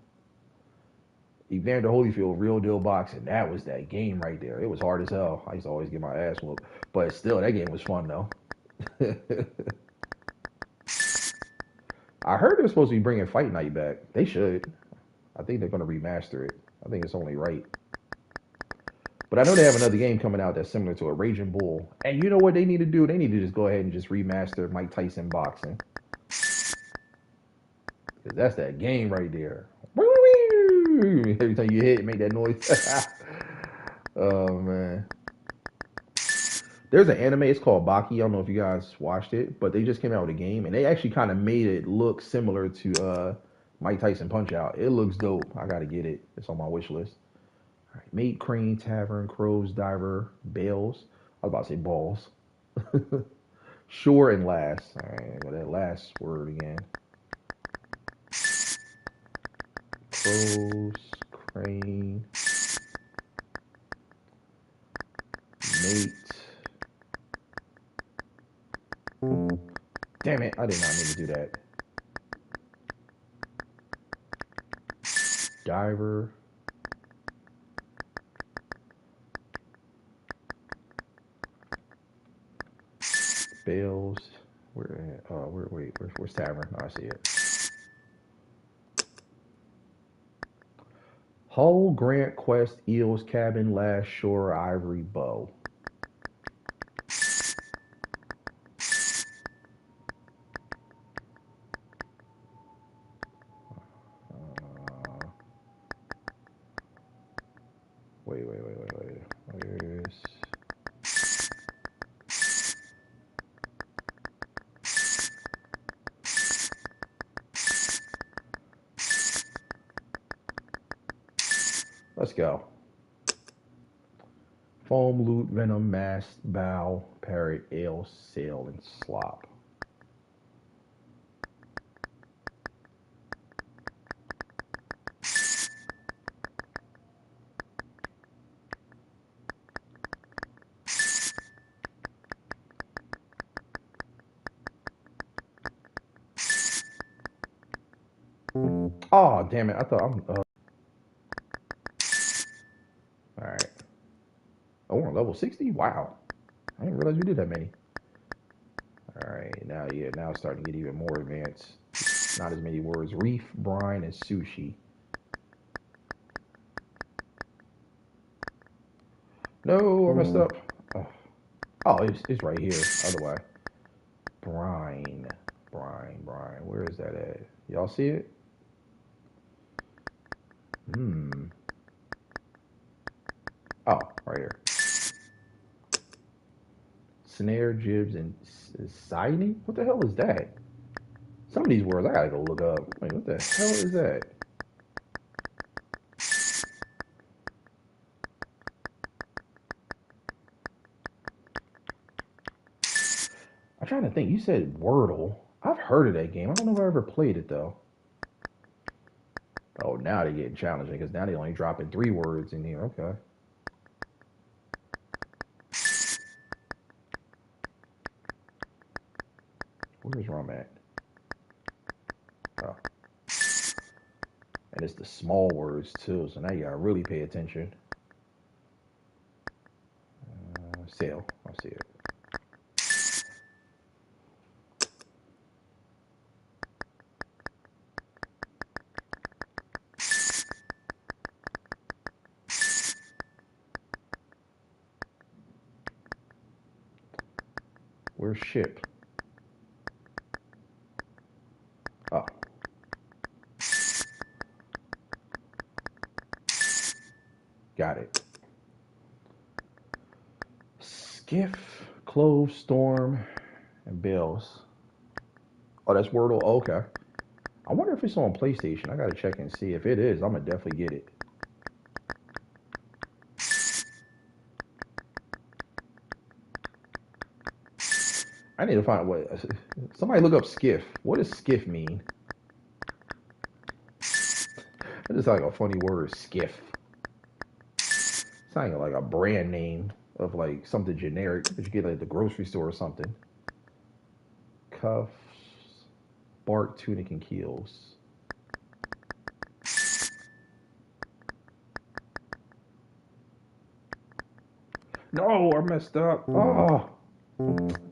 Speaker 1: Evander Holyfield, Real Deal Boxing. That was that game right there. It was hard as hell. I used to always get my ass whooped, but still, that game was fun though. I heard they're supposed to be bringing Fight Night back. They should. I think they're going to remaster it. I think it's only right. But I know they have another game coming out that's similar to a Raging Bull. And you know what they need to do? They need to just go ahead and just remaster Mike Tyson boxing. Because that's that game right there. Every time you hit, it make that noise. Oh, man. There's an anime. It's called Baki. I don't know if you guys watched it. But they just came out with a game. And they actually kind of made it look similar to Mike Tyson Punch Out. It looks dope. I gotta get it. It's on my wish list. All right. Mate, Crane, Tavern, Crows, Diver, Bales. I was about to say balls. Shore and last. All right, got that last word again. Crows, Crane, Mate. Damn it, I did not mean to do that. Diver. Bales. Where's Tavern? Oh, I see it. Hull, Grant, Quest, Eels, Cabin, Last Shore, Ivory, Bow. Uh, wait. Where's... Let's go. Foam, Loot, Venom, Mast, Bow, Parrot, Ale, Sail, and Slop. Oh, damn it. I thought I'm... Alright. Oh, we're on level 60? Wow. I didn't realize we did that many. Alright, now it's starting to get even more advanced. Not as many words. Reef, brine, and sushi. No, I messed up. Oh, it's right here. Other way. Brine. Where is that at? Y'all see it? Oh, right here. Snare, jibs, and siding? What the hell is that? Some of these words I gotta go look up. Wait, what the hell is that? I'm trying to think. You said Wordle. I've heard of that game. I don't know if I ever played it though. Oh, now they're getting challenging because now they're only dropping 3 words in here. Okay. Where's Rum at? Oh. And it's the small words too, so now you gotta really pay attention. Sail. I see it. Where's ship? Oh. Got it. Skiff, Clove, Storm, and Bills. Oh, that's Wordle? Oh, okay. I wonder if it's on PlayStation. I gotta check and see. If it is, I'm gonna definitely get it. I need to find what. Somebody look up skiff. What does skiff mean? That is like a funny word, skiff. It's not like a brand name of like something generic that you get at the grocery store or something. Cuffs, bark, tunic, and keels. No, I messed up. Oh,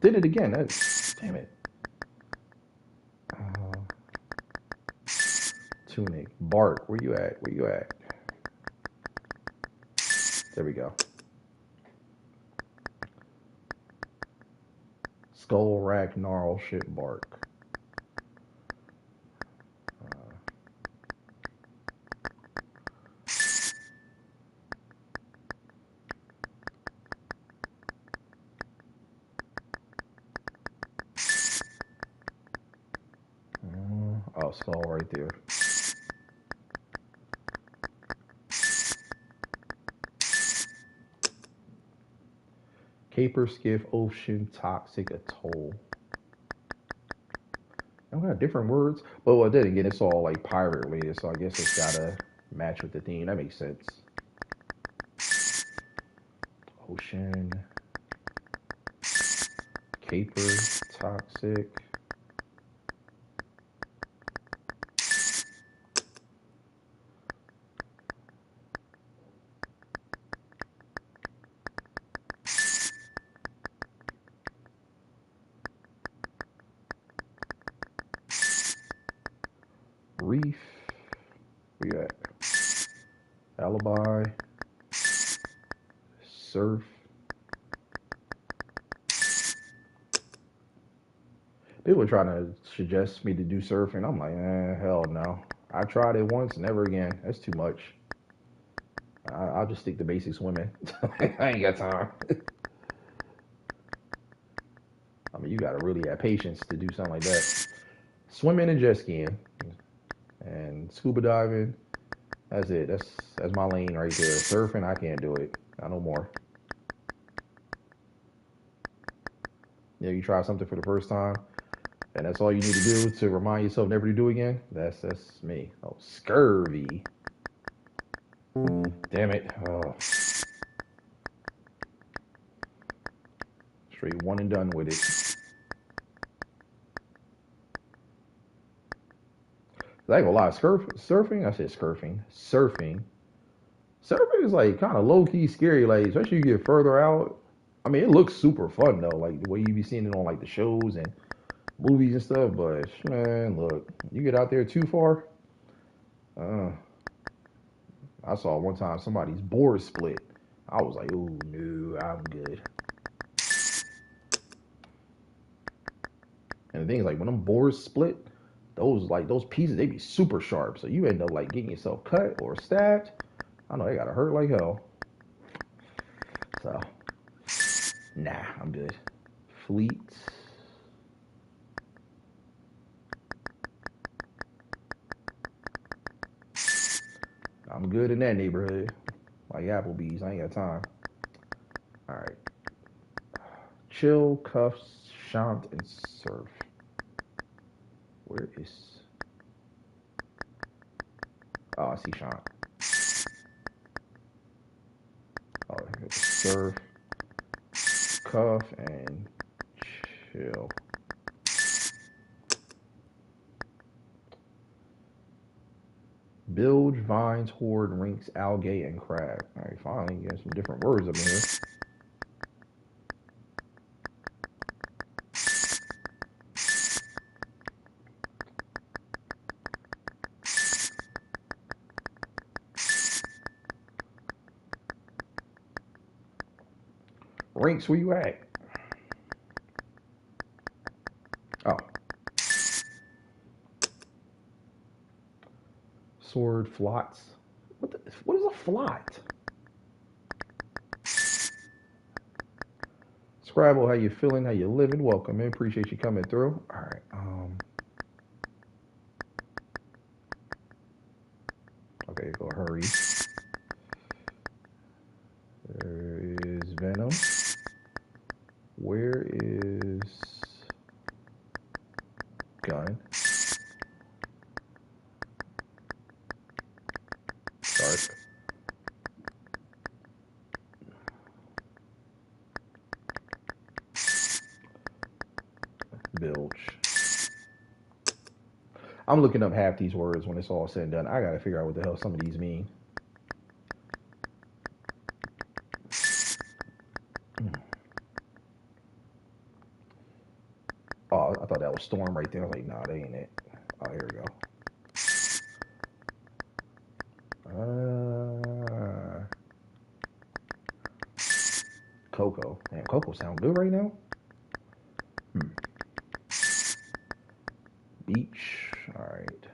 Speaker 1: did it again. Damn it. Tunic, bark. Where you at? Where you at? There we go. Skull, rack, gnarl, shit, bark. Oh, skull right there. Caper, skiff, ocean, toxic, atoll. I got different words, but well, then again, it's all like pirate related, so I guess it's gotta match with the theme. That makes sense. Ocean, caper, toxic. Reef. We got alibi, surf. People are trying to suggest me to do surfing. I'm like, hell no. I tried it once, never again. That's too much. I'll just stick to basic swimming. I ain't got time. I mean, you gotta really have patience to do something like that. Swimming and jet skiing and scuba diving. That's it. That's my lane right there. Surfing, I can't do it. Not no more. You know, you try something for the first time, and that's all you need to do to remind yourself never to do again. That's me. Oh, scurvy. Damn it. Oh, straight one and done with it. I ain't gonna lie. Surfing. I said scurfing. Surfing. Surfing is like kind of low key scary. Like especially you get further out. I mean, it looks super fun though. Like the way you be seeing it on like the shows and movies and stuff. But man, look, you get out there too far. Uh, I saw one time somebody's board split. I was like, oh no, I'm good. And the thing is, like when them boards split, those pieces they be super sharp. So you end up like getting yourself cut or stabbed. I know they gotta hurt like hell. So nah, I'm good. Fleet. I'm good in that neighborhood. Like Applebee's. I ain't got time. All right. Chill, cuffs, shant, and surf. Where is? Oh, I see shant. Oh, surf, cuff, and chill. Bilge, vines, horde, rinks, algae, and crab. All right, finally getting some different words up in here. Rinks, where you at? Oh, sword, flots. What is a flot? Scrabble, how you feeling? How you living? Welcome in. Appreciate you coming through. All right. Okay, go hurry. There is Venom. Where is gun? Shark. Bilge. I'm looking up half these words when it's all said and done. I gotta figure out what the hell some of these mean. Oh, I thought that was storm right there. I was like, nah, that ain't it. Oh, here we go. Coco. Damn, Coco sound good right now. Beach. All right.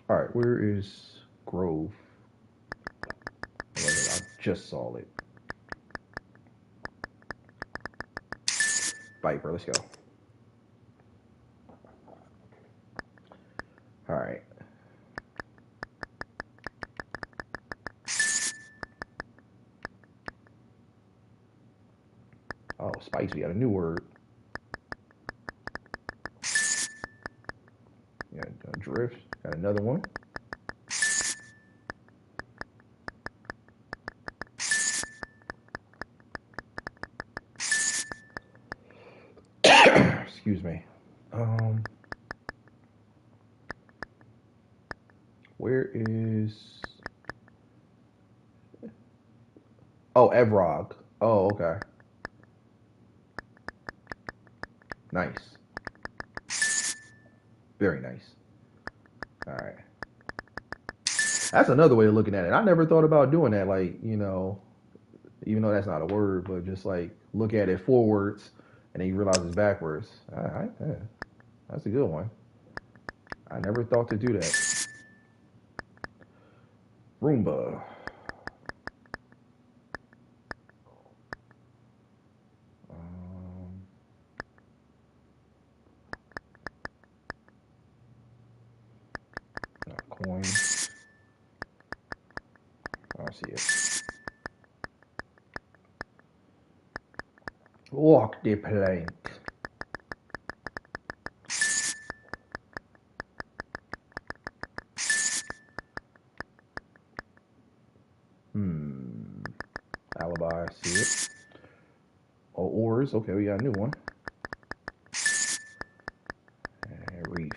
Speaker 1: All right. Where is Grove? I just saw it. Viper. Let's go. All right. Spice, we got a new word. Yeah, drift, got another one. Excuse me. Where is? Oh, Evrog. Oh, okay. Nice. Very nice. All right. That's another way of looking at it. I never thought about doing that. Like, even though that's not a word, but just like look at it forwards and then you realize it's backwards. All right. Yeah, that's a good one. I never thought to do that. Roomba. Um, coin. I see it. Walk the plank. Alibi. I see it. Oh, oars. Okay, we got a new one. And reef.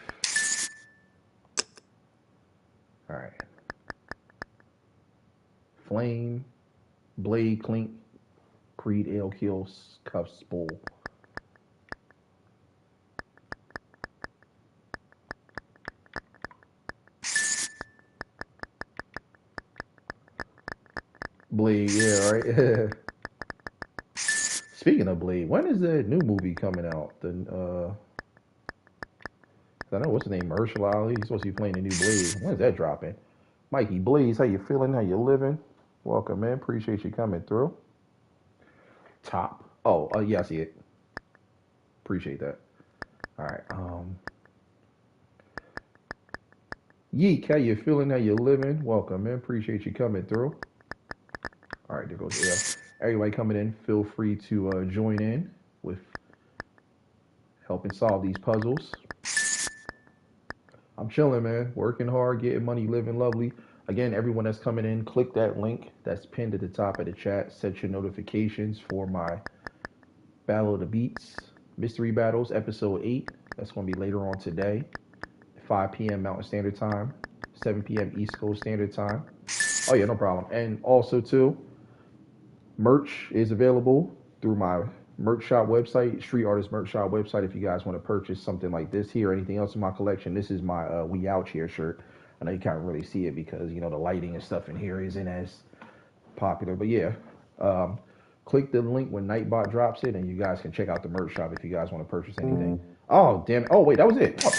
Speaker 1: All right. Flame. Blade. Clink. Creed. Ale. Kill. Cuff. Spool. Blade. Yeah, right. Speaking of Blade, when is the new movie coming out? I know what's the name, Mahershala Ali. He's supposed to be playing the new Blade. When is that dropping? Mikey Blaze, how you feeling? How you living? Welcome, man. Appreciate you coming through. Top. Oh, yeah, I see it. Appreciate that. All right. Yeek, how you feeling? How you living? Welcome, man. Appreciate you coming through. All right, there goes L. Everybody coming in, feel free to join in with helping solve these puzzles. I'm chilling, man. Working hard, getting money, living lovely. Again, everyone that's coming in, click that link that's pinned at the top of the chat. Set your notifications for my Battle of the Beats Mystery Battles episode 8. That's going to be later on today, 5 p.m. Mountain Standard Time, 7 p.m. East Coast Standard Time. Oh yeah, no problem. And also too, merch is available through my merch shop website, Street Artist Merch Shop website. If you guys want to purchase something like this here or anything else in my collection, this is my We Out Here shirt. I know you can't really see it because the lighting and stuff in here isn't as popular, but yeah. Click the link when Nightbot drops it, and you guys can check out the merch shop if you guys want to purchase anything. Oh damn it! Oh wait, that was it. Oh,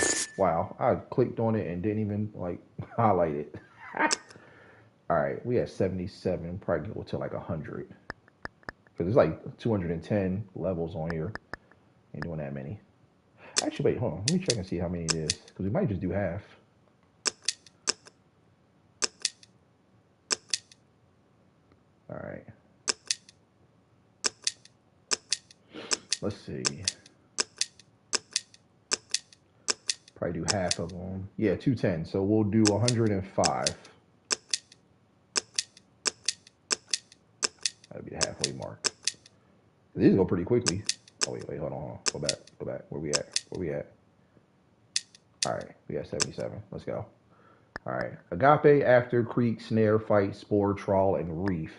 Speaker 1: wow, I clicked on it and didn't even highlight it. All right, we at 77. Probably go to like 100 because there's like 210 levels on here. Ain't doing that many. Actually, wait, hold on. Let me check and see how many it is because we might just do half. All right. Let's see. Probably do half of them. Yeah, 210. So we'll do 105. That'll be the halfway mark. These go pretty quickly. Oh wait, hold on. Go back. Where we at? All right, we got 77. Let's go. All right, Agape, After, Creek, Snare, Fight, Spore, Trawl, and Reef.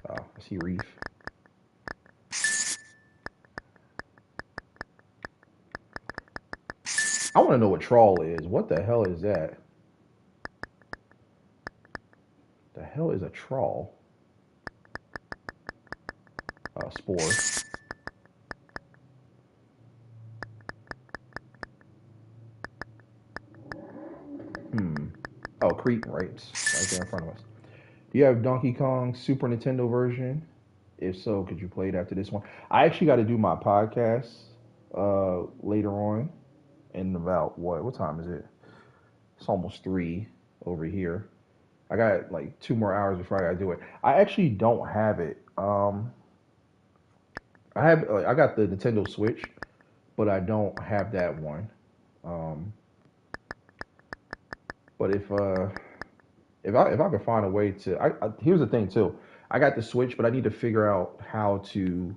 Speaker 1: I see Reef. I want to know what Trawl is. What the hell is that? The hell is a Trawl? Spore. Oh, Creek, right there in front of us. Do you have Donkey Kong Super Nintendo version? If so, could you play it after this one? I actually got to do my podcast later on in about what time is it? It's almost 3 over here. I got like 2 more hours before I gotta do it. I actually don't have it. I got the Nintendo Switch, but I don't have that one. Um, but if I could find a way to, here's the thing too. I got the Switch, but I need to figure out how to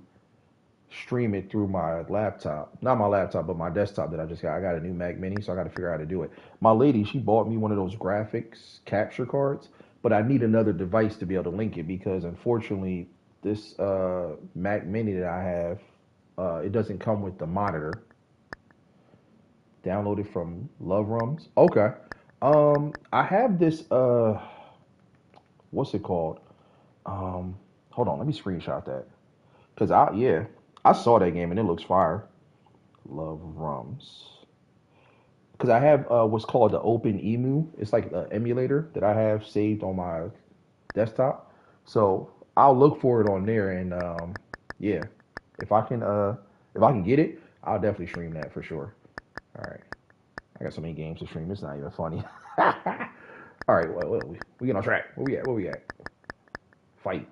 Speaker 1: stream it through my laptop. Not my laptop, but my desktop that I just got. I got a new Mac Mini, so I got to figure out how to do it. My lady, she bought me one of those graphics capture cards, but I need another device to be able to link it because unfortunately, this Mac Mini that I have, it doesn't come with the monitor. Downloaded from Love Rums. Okay. I have this. What's it called? Hold on. Let me screenshot that. Cause I saw that game and it looks fire. Love Rums. Because I have what's called the Open Emu. It's like the emulator that I have saved on my desktop. So I'll look for it on there, and yeah, if I can if I can get it, I'll definitely stream that for sure. All right, I got so many games to stream. It's not even funny. All right, we get on track. Where we at? Where we at? Fight.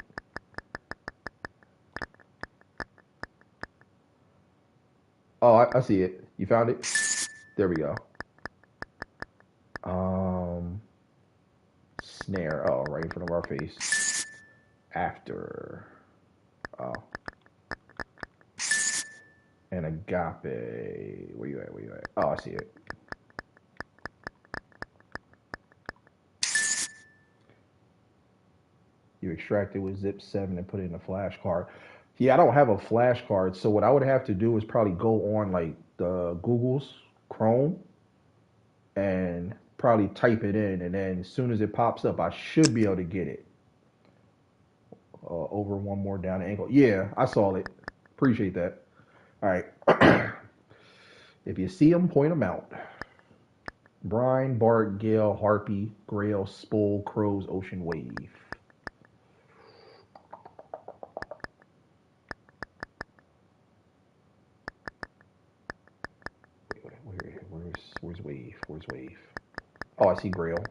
Speaker 1: Oh, I see it. You found it? There we go. Um, Snare. Oh, right in front of our face. After. Oh, and Agape. Where you at? Where you at? Oh, I see it. You extract it with Zip 7 and put it in a flash card. Yeah, I don't have a flash card, so what I would have to do is probably go on like the Google's Chrome and probably type it in, and then as soon as it pops up, I should be able to get it. Over one more down the ankle. Yeah, I saw it. Appreciate that. All right. If you see them, point them out. Brine, Bart, Gale, Harpy, Grail, Spool, Crows, Ocean Wave. Where's Wave? Where's Wave? Oh, I see Grail.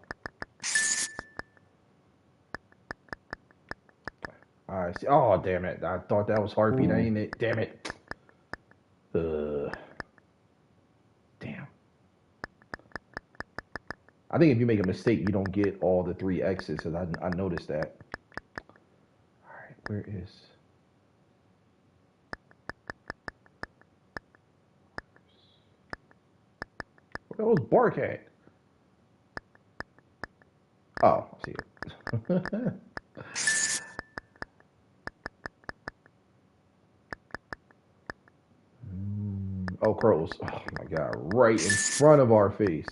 Speaker 1: I see. Oh, damn it! I thought that was Harpy. That ain't it. Damn it. Uh, damn. I think if you make a mistake, you don't get all the three X's. Cause I noticed that. All right, where is? Where was Bark at? Oh, I see it. Oh, crows. Oh my God! Right in front of our face.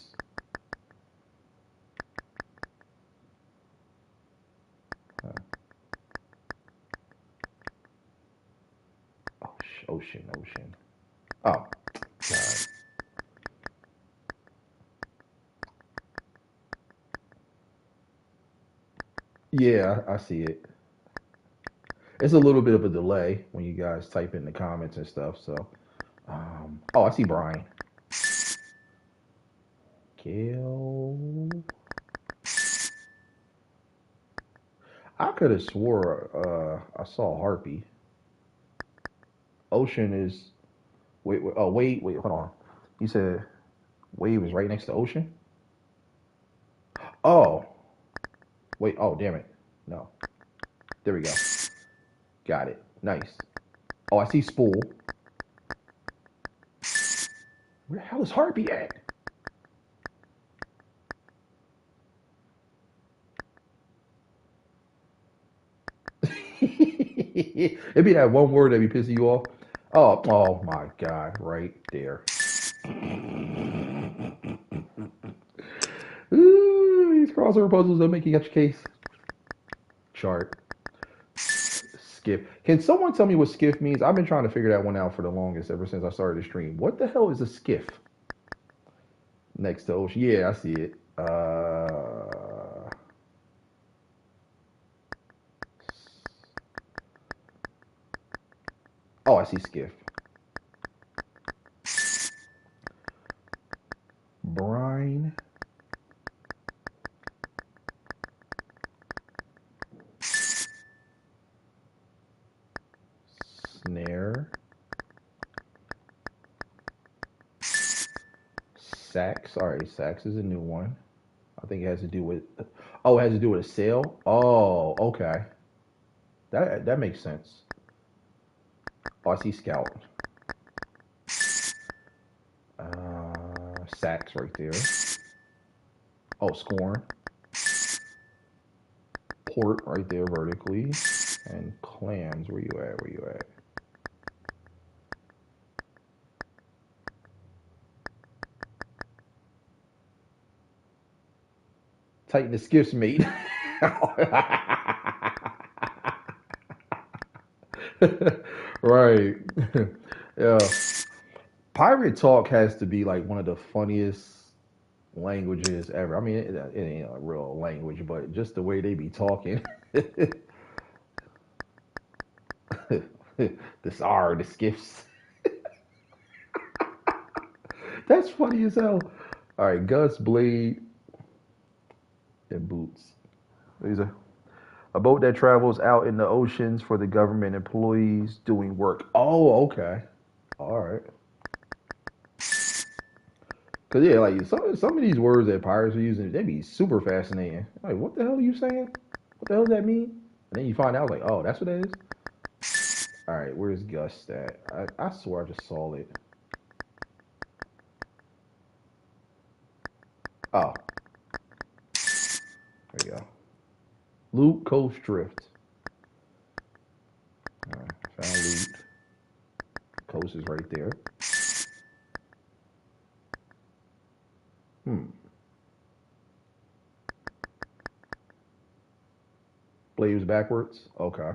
Speaker 1: Uh, oh, ocean, ocean. Oh, God. Yeah, I see it. It's a little bit of a delay when you guys type in the comments and stuff. So, oh, I see Brian. Gale. I could have swore I saw Harpy. Ocean is wait, hold on. You said Wave is right next to Ocean? Oh, wait, oh damn it. No. There we go. Got it. Nice. Oh, I see Spool. Where the hell is Harpy at? It'd be that one word that be pissing you off. Oh my God, right there. Ooh, these crossover puzzles don't make you get your case. Chart. Skiff. Can someone tell me what skiff means? I've been trying to figure that one out for the longest ever since I started the stream. What the hell is a skiff? Next to ocean. Yeah, I see it. Oh, I see skiff. Brine. Sax. All right, Sax is a new one. I think it has to do with. Oh, it has to do with a sail. Oh, okay. That makes sense. Oh, I see Scout. Sax right there. Oh, Scorn. Port right there vertically. And clams. Where you at? Where you at? Tighten the skiffs, mate. Right. Yeah. Pirate talk has to be like one of the funniest languages ever. I mean, it ain't a real language, but just the way they be talking. The skiffs. That's funny as hell. All right, Gus, Blade, and Boots. These are a boat that travels out in the oceans for the government employees doing work. Oh, okay. All right. Cause yeah, like some of these words that pirates are using, they be super fascinating. Like, what the hell are you saying? What the hell does that mean? And then you find out, like, oh, that's what that is. All right, where's Gus at? I swear I just saw it. Oh, there you go. Loot Coast Drift. All right, found loot. Coast is right there. Hmm. Blaze backwards. Okay.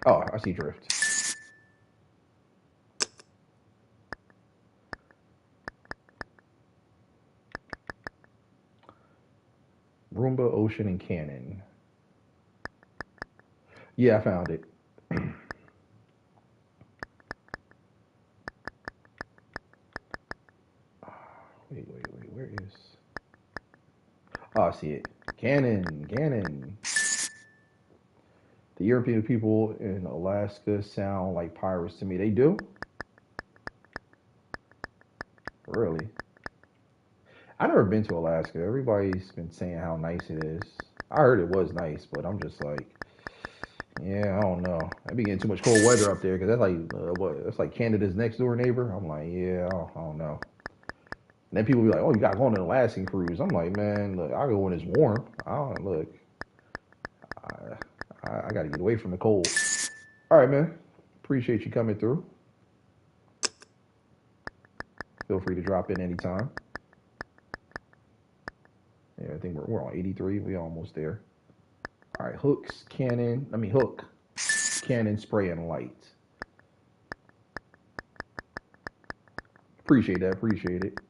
Speaker 1: Oh, I see drift. Roomba, Ocean, and Cannon. Yeah, I found it. Wait. Where is? Oh, I see it. Cannon, Cannon. The European people in Alaska sound like pirates to me. They do? Really? I never been to Alaska. Everybody's been saying how nice it is. I heard it was nice, but I'm just like, yeah, I don't know. I be getting too much cold weather up there because that's like what? That's like Canada's next door neighbor. I'm like, yeah, I don't know. And then people be like, oh, you got to go on an Alaskan cruise. I'm like, man, look, I go when it's warm. I don't look. I got to get away from the cold. All right, man. Appreciate you coming through. Feel free to drop in anytime. Yeah, I think we're on 83. We almost there. All right, hooks, cannon. Hook, cannon, spray, and light. Appreciate that. Appreciate it.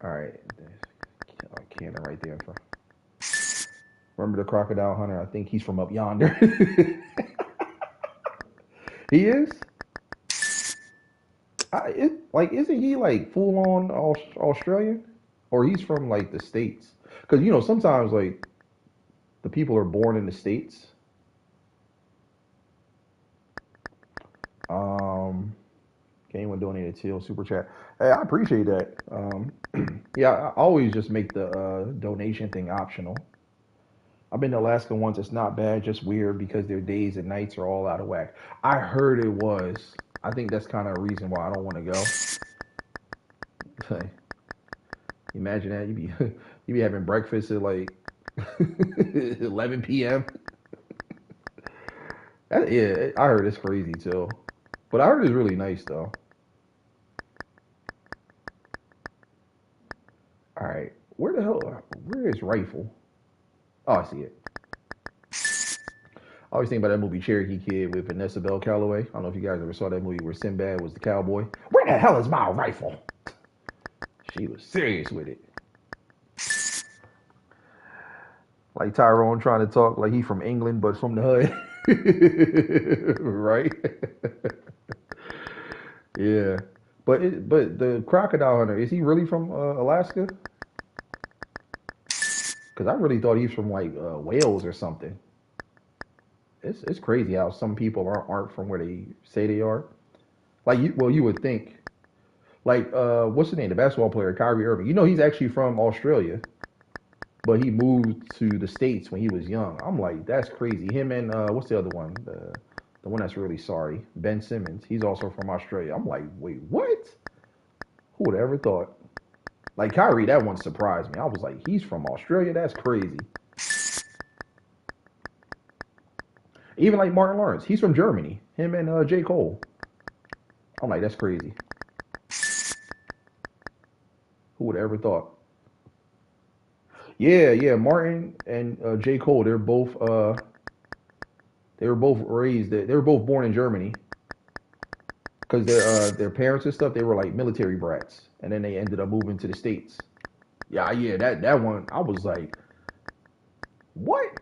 Speaker 1: All right, cannon right there in front. Remember the crocodile hunter? I think he's from up yonder. He is. Isn't he like full on Australian, or he's from like the states? Because sometimes like the people are born in the states. Um, Anyone donated to super chat? Hey, I appreciate that. Yeah, I always just make the donation thing optional. I've been to Alaska once. It's not bad, just weird because their days and nights are all out of whack. I heard it was. I think that's kind of a reason why I don't want to go. Imagine that you be having breakfast at like 11 p.m. Yeah, I heard it's crazy too, but I heard it's really nice though. All right, where the hell? Where is Rifle? Oh, I see it. I always think about that movie Cherokee Kid with Vanessa Bell Calloway. I don't know if you guys ever saw that movie where Sinbad was the cowboy. Where the hell is my rifle? She was serious with it. Like Tyrone trying to talk like he from England, but from the hood. Right? Yeah. But the crocodile hunter, is he really from Alaska? Because I really thought he's from like Wales or something. it's crazy how some people aren't from where they say they are. Like you would think like what's the name? The basketball player Kyrie Irving. You know he's actually from Australia, but he moved to the states when he was young. I'm like that's crazy. Him and what's the other one? The one that's really sorry, Ben Simmons. He's also from Australia. I'm like, wait, what? Who would have ever thought? Like Kyrie, that one surprised me. I was like, he's from Australia. That's crazy. Even like Martin Lawrence, he's from Germany. Him and J. Cole. I'm like, that's crazy. Who would have ever thought? Yeah, yeah. Martin and J. Cole, they were both raised. They were both born in Germany because their parents and stuff. They were like military brats, and then they ended up moving to the states. Yeah, yeah. That one, I was like, what?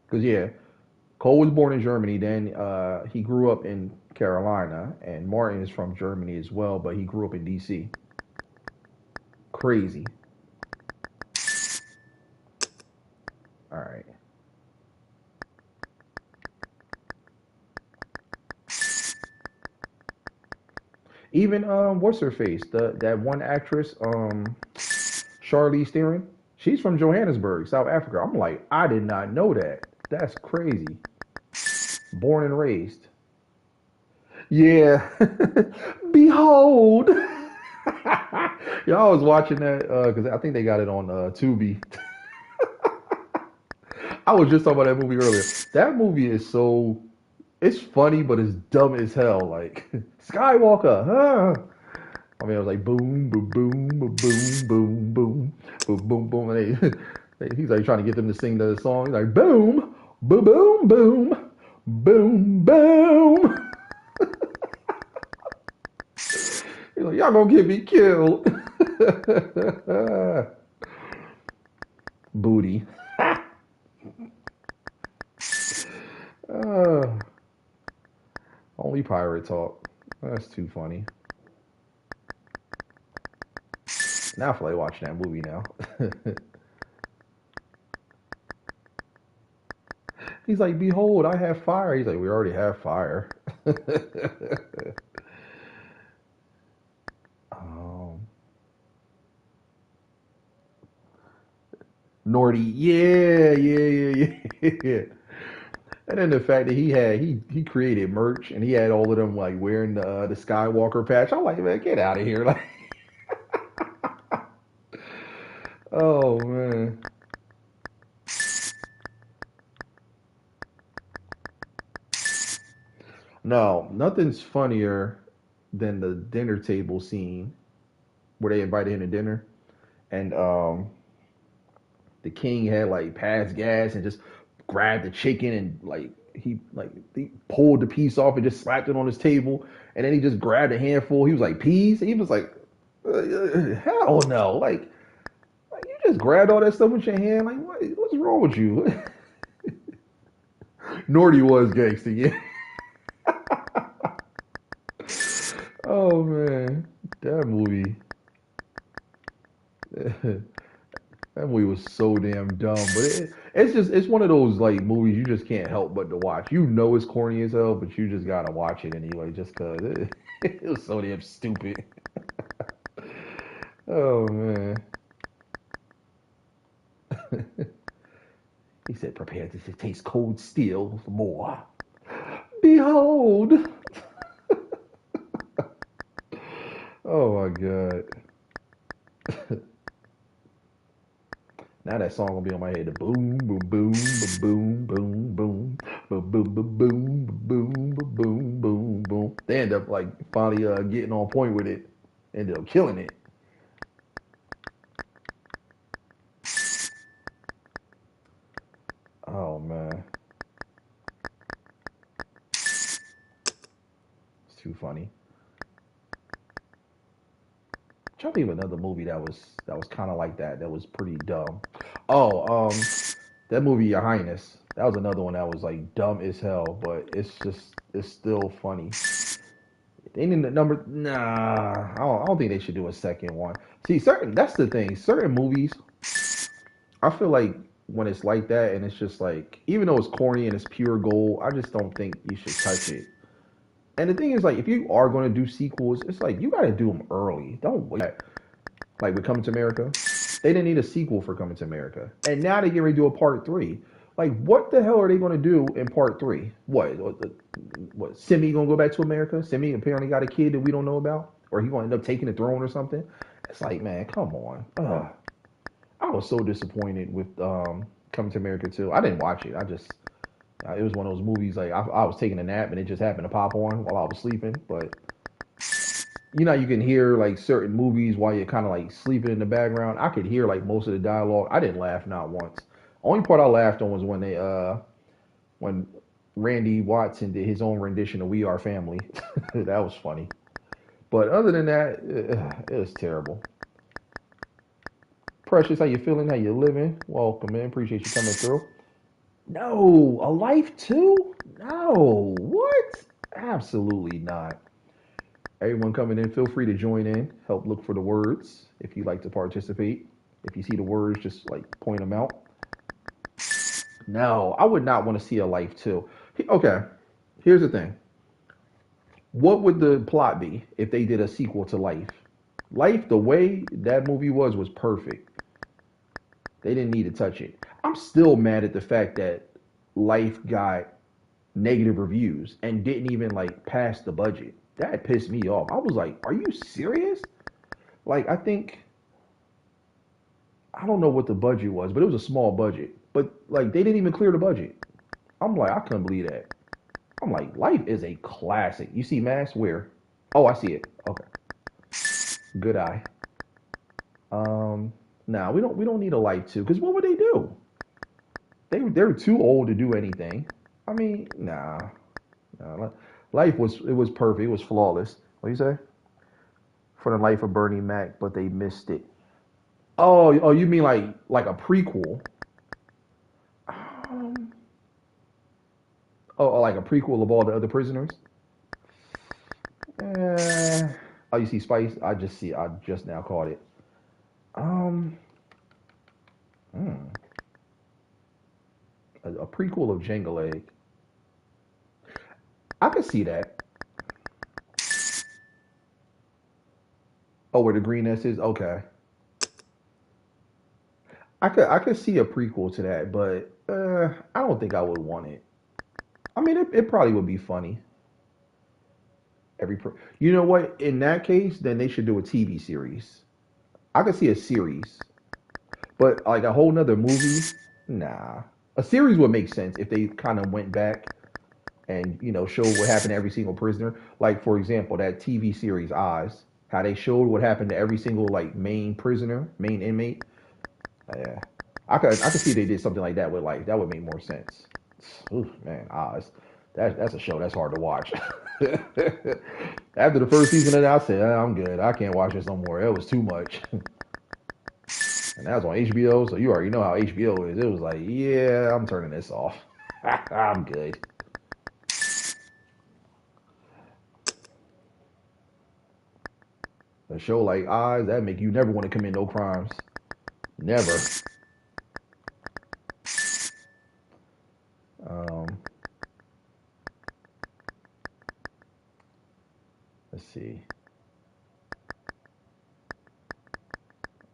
Speaker 1: Because yeah, Cole was born in Germany. Then he grew up in Carolina, and Martin is from Germany as well, but he grew up in D.C. Crazy. All right. Even what's her face? That one actress, Charlize Theron. She's from Johannesburg, South Africa. I'm like, I did not know that. That's crazy. Born and raised. Yeah. Behold. Yeah, I was watching that because I think they got it on Tubi. I was just talking about that movie earlier. That movie is so it's funny, but it's dumb as hell. Like Skywalker, huh? I mean, I was like boom, boom, boom, boom, boom, boom, boom, boom, boom, boom. And he's like trying to get them to sing the song. He's like boom, boom, boom, boom, boom, boom. He's like, y'all gonna get me killed. Booty. Uh, only pirate talk. That's too funny. Now I feel like watching that movie now. He's like, behold, I have fire. He's like, we already have fire. um, Nordy, yeah, yeah, yeah, yeah, yeah. And then the fact that he created merch and he had all of them like wearing the Skywalker patch. I'm like, man, get out of here! Like, oh man, no, nothing's funnier than the dinner table scene where they invited him to dinner and the king had like passed gas and just grabbed the chicken and he pulled the piece off and just slapped it on his table and then he just grabbed a handful. He was like peas. He was like, hell no! Like you just grabbed all that stuff with your hand. Like what's wrong with you? Nordy was gangster, yeah. Oh man, that movie. That movie was so damn dumb, but it's one of those like movies you just can't help but to watch. You know it's corny as hell, but you just gotta watch it anyway, just cause it was so damn stupid. Oh man, he said, "Prepare to taste cold steel more." Behold. Oh my god. Now that song gonna be on my head. The boom, boom, boom, boom, boom, boom, boom, boom, boom, boom, boom, boom, boom, boom. They end up like finally getting on point with it. Ended up killing it. Oh man, it's too funny. I'm trying to think of another movie that was kind of like that. That was pretty dumb. Oh, that movie Your Highness. That was another one that was like dumb as hell, but it's still funny. They need the number. Nah, I don't think they should do a second one. See, certain that's the thing. Certain movies, I feel like when it's like that, and it's just like, even though it's corny and it's pure gold, I just don't think you should touch it. And the thing is, like, if you are going to do sequels, it's like you got to do them early. Don't wait. Like with Coming to America, they didn't need a sequel for Coming to America, and now they get ready to do a part three. Like, what the hell are they going to do in part three? What? Simi gonna go back to America? Simi apparently got a kid that we don't know about, or he gonna end up taking the throne or something. It's like, man, come on. I was so disappointed with Coming to America too. I didn't watch it. I just it was one of those movies like I was taking a nap and it just happened to pop on while I was sleeping. But you know, you can hear like certain movies while you're kind of like sleeping in the background. I could hear like most of the dialogue. I didn't laugh not once. Only part I laughed on was when Randy Watson did his own rendition of "We Are Family." That was funny. But other than that, it was terrible. Precious, how you feeling? How you living? Welcome, man. Appreciate you coming through. No, a life too? No, what? Absolutely not. Everyone coming in, feel free to join in. Help look for the words if you'd like to participate. If you see the words, just like point them out. No, I would not want to see a life too. Okay, here's the thing. What would the plot be if they did a sequel to Life? Life, the way that movie was perfect. They didn't need to touch it. I'm still mad at the fact that Life got negative reviews and didn't even like pass the budget. That pissed me off. I was like, are you serious? Like, I don't know what the budget was, but it was a small budget. But like, they didn't even clear the budget. I'm like, I couldn't believe that. I'm like, Life is a classic. You see Mass where? Oh, I see it. Okay, good eye. Nah, we don't need a Life two because what would they do? They're too old to do anything. I mean, nah. Life was perfect. It was flawless. What do you say? For the life of Bernie Mac, but they missed it. Oh, you mean like a prequel? Um, like a prequel of all the other prisoners? Eh, oh, you see Spice? I just now caught it. Um, hmm, a prequel of Jenga Egg. I could see that. Oh, where the green S is? Okay. I could see a prequel to that, but I don't think I would want it. I mean, it probably would be funny. You know what? In that case, then they should do a TV series. I could see a series, but like a whole nother movie, nah. A series would make sense if they kind of went back and showed what happened to every single prisoner. Like for example, that TV series Oz, how they showed what happened to every single like main prisoner, main inmate. Yeah, I could see if they did something like that with like that would make more sense. Oof, man, Oz, that's a show that's hard to watch. After the first season of that, I said, I'm good. I can't watch this no more. It was too much. And that was on HBO, so you already know how HBO is. It was like, yeah, I'm turning this off. I'm good. A show like Oz, that make you never want to commit no crimes. Never. Um, let's see.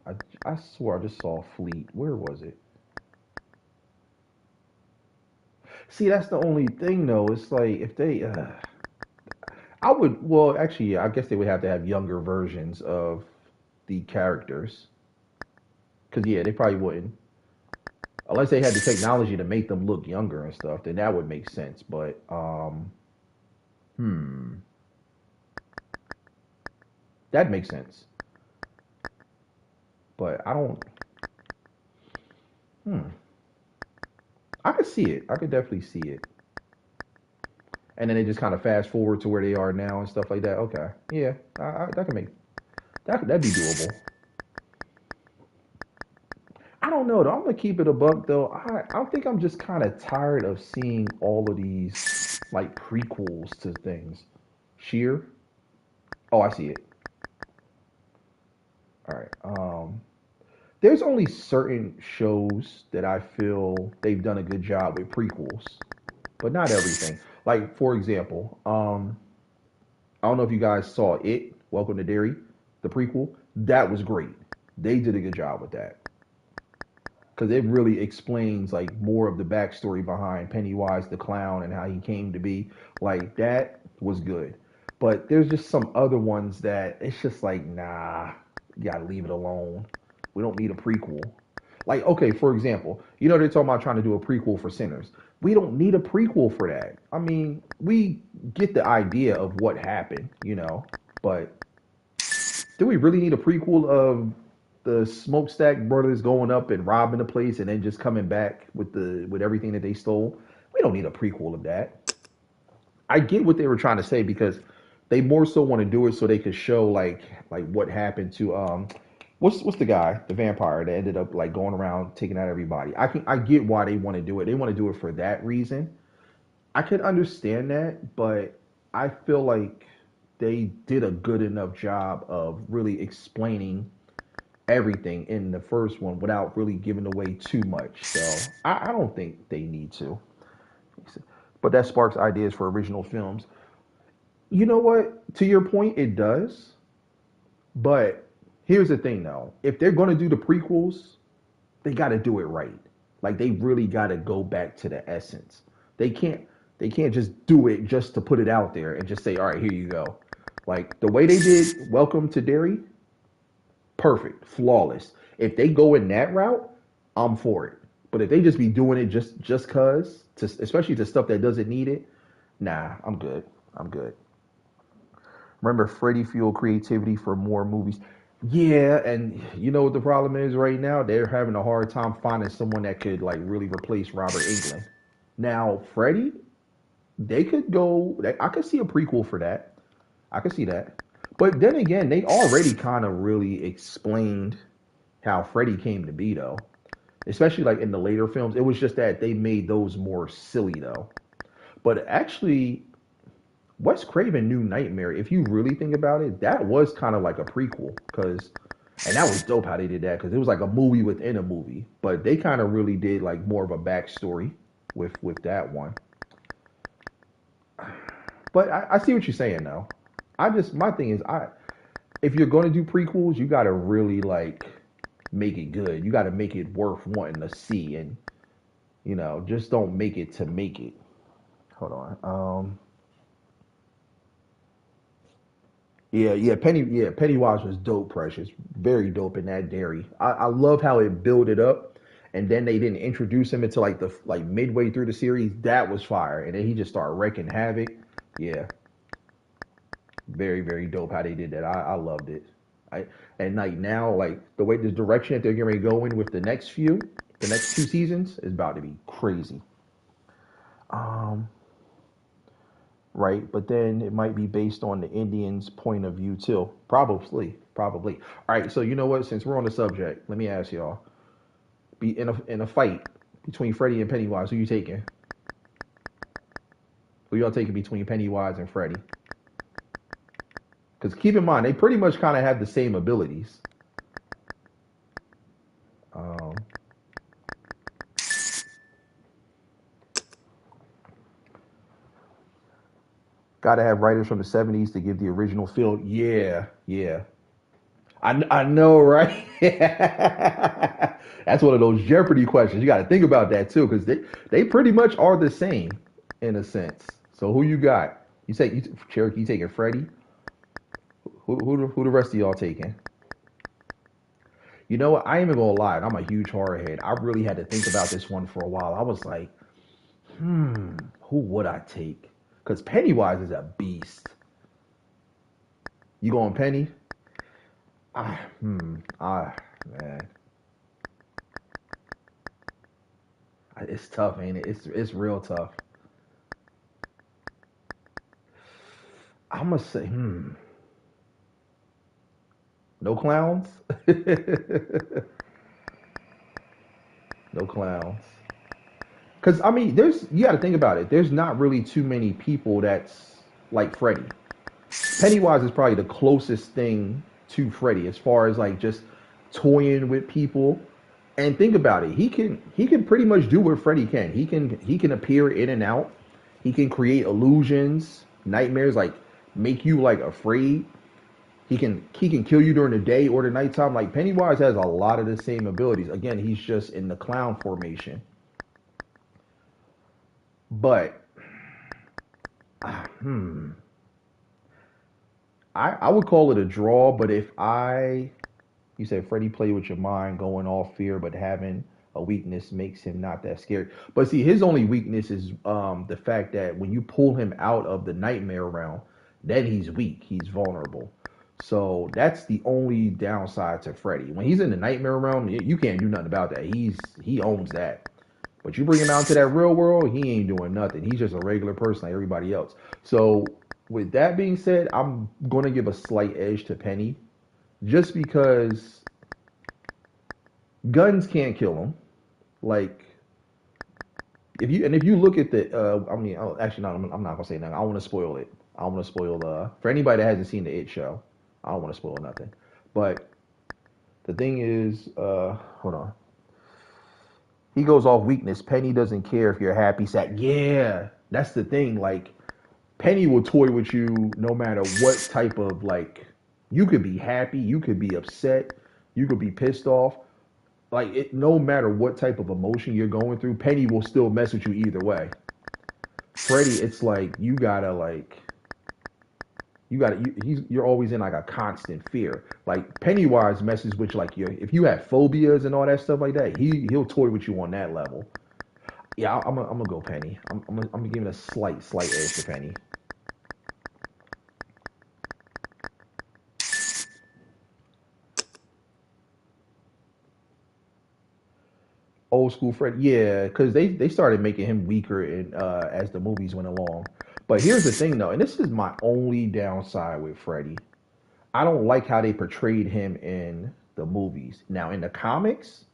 Speaker 1: I, I swear I just saw Fleet. Where was it? See, that's the only thing though. It's like if they, I would. Well, actually, yeah, I guess they would have to have younger versions of the characters. Cause yeah, they probably wouldn't. Unless they had the technology to make them look younger and stuff, then that would make sense. But hmm, that makes sense. But I don't. Hmm, I could see it. I could definitely see it. And then they just kind of fast forward to where they are now and stuff like that. Okay, yeah, that can make that'd be doable. I don't know though. I'm gonna keep it a buck though. I think I'm just kind of tired of seeing all of these like prequels to things. Sheer. Oh, I see it. All right. there's only certain shows that I feel they've done a good job with prequels, but not everything. Like for example, I don't know if you guys saw it, Welcome to Derry, the prequel. That was great. They did a good job with that because it really explains like more of the backstory behind Pennywise the clown and how he came to be. Like that was good. But there's just some other ones that it's just like, nah, you gotta leave it alone. We don't need a prequel. Like, okay, for example, they're talking about trying to do a prequel for Sinners. We don't need a prequel for that. I mean, we get the idea of what happened, but do we really need a prequel of the smokestack brothers going up and robbing the place and then just coming back with everything that they stole? We don't need a prequel of that. I get what they were trying to say because they more so want to do it so they could show like what happened to what's the guy, the vampire that ended up like going around taking out everybody. I get why they want to do it. They want to do it for that reason. I can understand that, but I feel like they did a good enough job of really explaining everything in the first one without really giving away too much. So I don't think they need to. But that sparks ideas for original films. You know what? To your point, it does. But here's the thing, though. If they're going to do the prequels, they got to do it right. Like they really got to go back to the essence. They can't. They can't just do it just to put it out there and just say, "All right, here you go." Like the way they did Welcome to Derry, perfect, flawless. If they go in that route, I'm for it. But if they just be doing it just cause, especially to stuff that doesn't need it, nah, I'm good. I'm good. Remember, Freddie fueled creativity for more movies. Yeah, and you know what the problem is right now? They're having a hard time finding someone that could like really replace Robert Englund. Now, Freddie, they could go. I could see a prequel for that. I could see that. But then again, they already kind of really explained how Freddie came to be, though. Especially like in the later films, it was just that they made those more silly, though. But actually, Wes Craven New Nightmare, if you really think about it, that was kind of like a prequel, and that was dope how they did that because it was like a movie within a movie. But they kind of really did like more of a backstory with that one. But I see what you're saying though. My thing is if you're going to do prequels, you got to really like make it good. You got to make it worth wanting to see, and just don't make it to make it. Hold on. Yeah, Pennywise was dope, Precious. Very dope in that dairy. I love how it built it up, and then they didn't introduce him until like the like midway through the series. That was fire, and then he just started wrecking havoc. Yeah, very very dope how they did that. I loved it. I and like now like the way the direction that they're getting ready to go in with the next two seasons is about to be crazy. Um, right? But then it might be based on the Indians' point of view too. Probably. All right. So you know what? Since we're on the subject, let me ask y'all: be in a fight between Freddy and Pennywise, who you taking? Who y'all taking between Pennywise and Freddy? Because keep in mind, they pretty much kind of have the same abilities. Um, Got to have writers from the '70s to give the original feel. Yeah, yeah. I know, right? That's one of those Jeopardy questions. You got to think about that too, because they pretty much are the same in a sense. So who you got? Cherokee. You taking Freddie? Who the rest of y'all taking? You know what? I ain't even gonna lie. I'm a huge horror head. I really had to think about this one for a while. I was like, who would I take? Because Pennywise is a beast. You going Penny? Ah, man, it's tough, ain't it? It's real tough. I'm gonna say, no clowns, no clowns. Because I mean, you got to think about it. There's not really too many people that's like Freddy. Pennywise is probably the closest thing to Freddy as far as like just toying with people. And think about it, he can pretty much do what Freddy can. He can appear in and out. He can create illusions, nightmares, like make you like afraid. He can kill you during the day or the nighttime. Like Pennywise has a lot of the same abilities. Again, he's just in the clown formation. But hmm, I would call it a draw. But if I you said Freddie played with your mind, going all fear, but having a weakness makes him not that scary. But see, his only weakness is the fact that when you pull him out of the nightmare realm, then he's weak. He's vulnerable. So that's the only downside to Freddy. When he's in the nightmare realm, you can't do nothing about that. He owns that. But you bring him out into that real world, he ain't doing nothing. He's just a regular person like everybody else. So with that being said, I'm gonna give a slight edge to Penny just because guns can't kill him. Like if you look at the, I mean, oh, actually, no, I'm not gonna say nothing. I don't want to spoil it. I don't want to spoil for anybody that hasn't seen the It show. I don't want to spoil nothing. But the thing is, hold on. He goes off weakness. Penny doesn't care if you're happy, sad. Yeah, that's the thing. Like Penny will toy with you no matter what type of like. You could be happy, you could be upset, you could be pissed off. Like it, no matter what type of emotion you're going through, Penny will still mess with you either way. Freddy, it's like you're always in like a constant fear. Like Pennywise messes with you, like your if you have phobias and all that stuff like that, he'll toy with you on that level. Yeah, I'm gonna go Penny. I'm gonna give it a slight edge to Penny. Old school Freddy, yeah, because they started making him weaker in as the movies went along. But here's the thing though, and this is my only downside with Freddy. I don't like how they portrayed him in the movies. Now in the comics,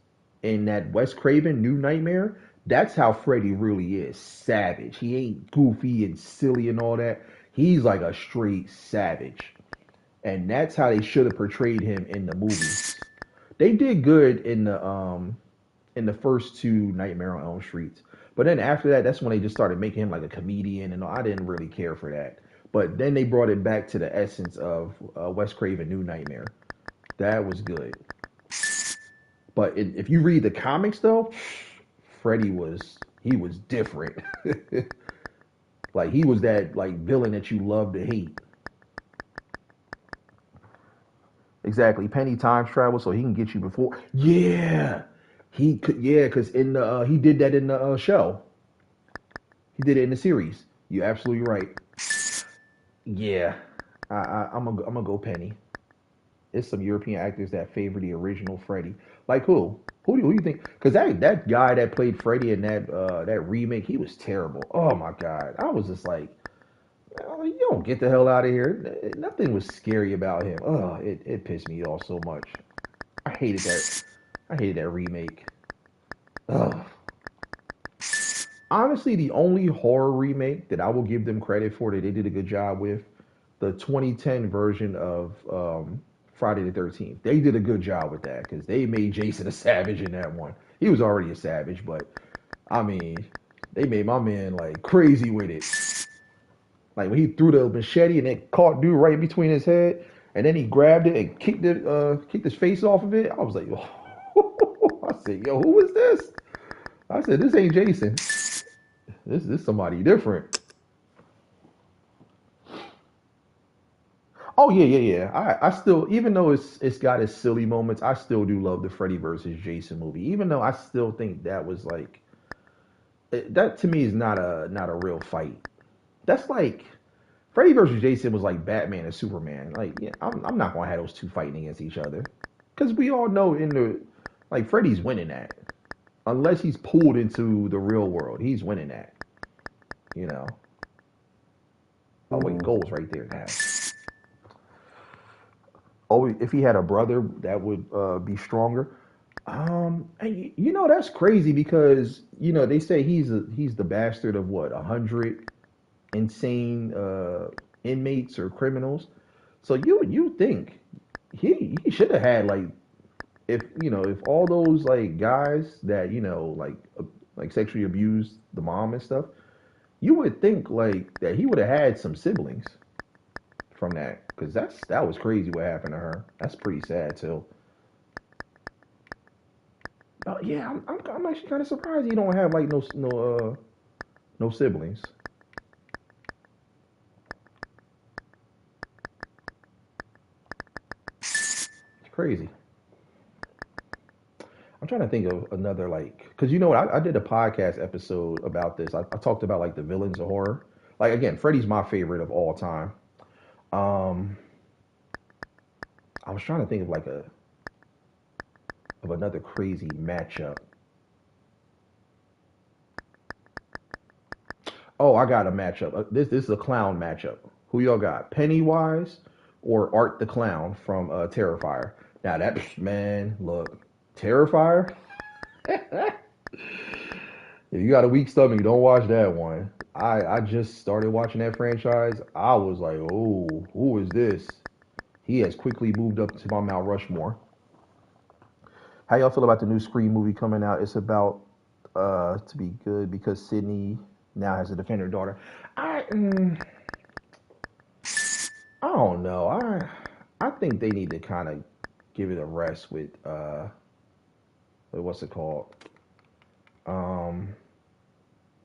Speaker 1: in that Wes Craven New Nightmare, that's how Freddy really is. Savage. He ain't goofy and silly and all that. He's like a straight savage. And that's how they should have portrayed him in the movies. They did good in the first two Nightmare on Elm Streets. But then after that, that's when they just started making him like a comedian, and I didn't really care for that. But then they brought it back to the essence of Wes Craven New Nightmare. That was good. But if you read the comics though, Freddy was different. Like he was that like villain that you love to hate. Exactly. Penny times travel so he can get you before. Yeah, he could. Yeah, because in the he did that in the show. He did it in the series. You're absolutely right. Yeah, I'm gonna go Penny. It's some European actors that favor the original Freddy. Like who? Who do you think? Because that guy that played Freddy in that remake, he was terrible. Oh my god, I was just like, oh, you don't get the hell out of here. Nothing was scary about him. Oh, it pissed me off so much. I hated that. I hated that remake. Ugh. Honestly, the only horror remake that I will give them credit for that they did a good job with, the 2010 version of Friday the 13th. They did a good job with that because they made Jason a savage in that one. He was already a savage, but I mean, they made my man like crazy with it. Like when he threw the machete and it caught dude right between his head, and then he grabbed it and kicked his face off of it. I was like, oh. I said, yo, who is this? I said, this ain't Jason. This somebody different. Oh yeah, yeah, yeah. I still, even though it's got its silly moments, I still do love the Freddy versus Jason movie. Even though I still think that was like that to me is not a real fight. That's like Freddy versus Jason was like Batman and Superman. Like yeah, I'm not gonna have those two fighting against each other because we all know in the like Freddy's winning that unless he's pulled into the real world. He's winning that. You know. Oh wait, goals right there. Now. Oh, if he had a brother, that would be stronger. And you know that's crazy because you know they say he's the bastard of what 100 insane inmates or criminals. So you think he should have had like if all those like guys that like sexually abused the mom and stuff, you would think like that he would have had some siblings from that, because that was crazy what happened to her. That's pretty sad too. Yeah, I'm actually kind of surprised he don't have like no siblings. It's crazy. I'm trying to think of another like, because you know what, I did a podcast episode about this. I talked about like the villains of horror. Like again, Freddy's my favorite of all time. Um, I was trying to think of like a of another crazy matchup. Oh, I got a matchup. This is a clown matchup. Who y'all got? Pennywise or Art the Clown from Terrifier? Now that man, look, Terrifier. If you got a weak stomach, don't watch that one. I just started watching that franchise. I was like, oh, who is this? He has quickly moved up to my Mount Rushmore. How y'all feel about the new Scream movie coming out? It's about to be good because Sydney now has a defender daughter. I mm, I don't know. I think they need to kind of give it a rest with what's it called? Um,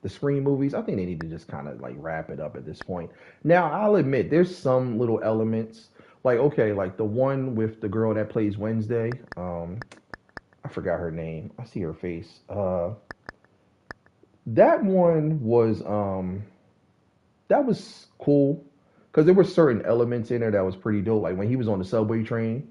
Speaker 1: the Scream movies. I think they need to just kind of like wrap it up at this point. Now, I'll admit there's some little elements like okay, like the one with the girl that plays Wednesday. I forgot her name. I see her face. That one was that was cool because there were certain elements in there that was pretty dope. Like when he was on the subway train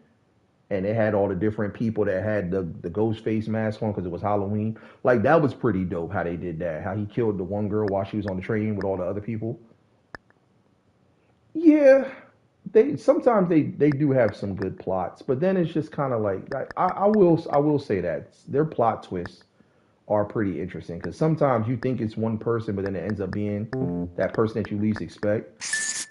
Speaker 1: and it had all the different people that had the ghost face mask on because it was Halloween. Like that was pretty dope how they did that. How he killed the one girl while she was on the train with all the other people. Yeah, they sometimes they do have some good plots, but then it's just kind of like I will say that their plot twists are pretty interesting because sometimes you think it's one person, but then it ends up being that person that you least expect.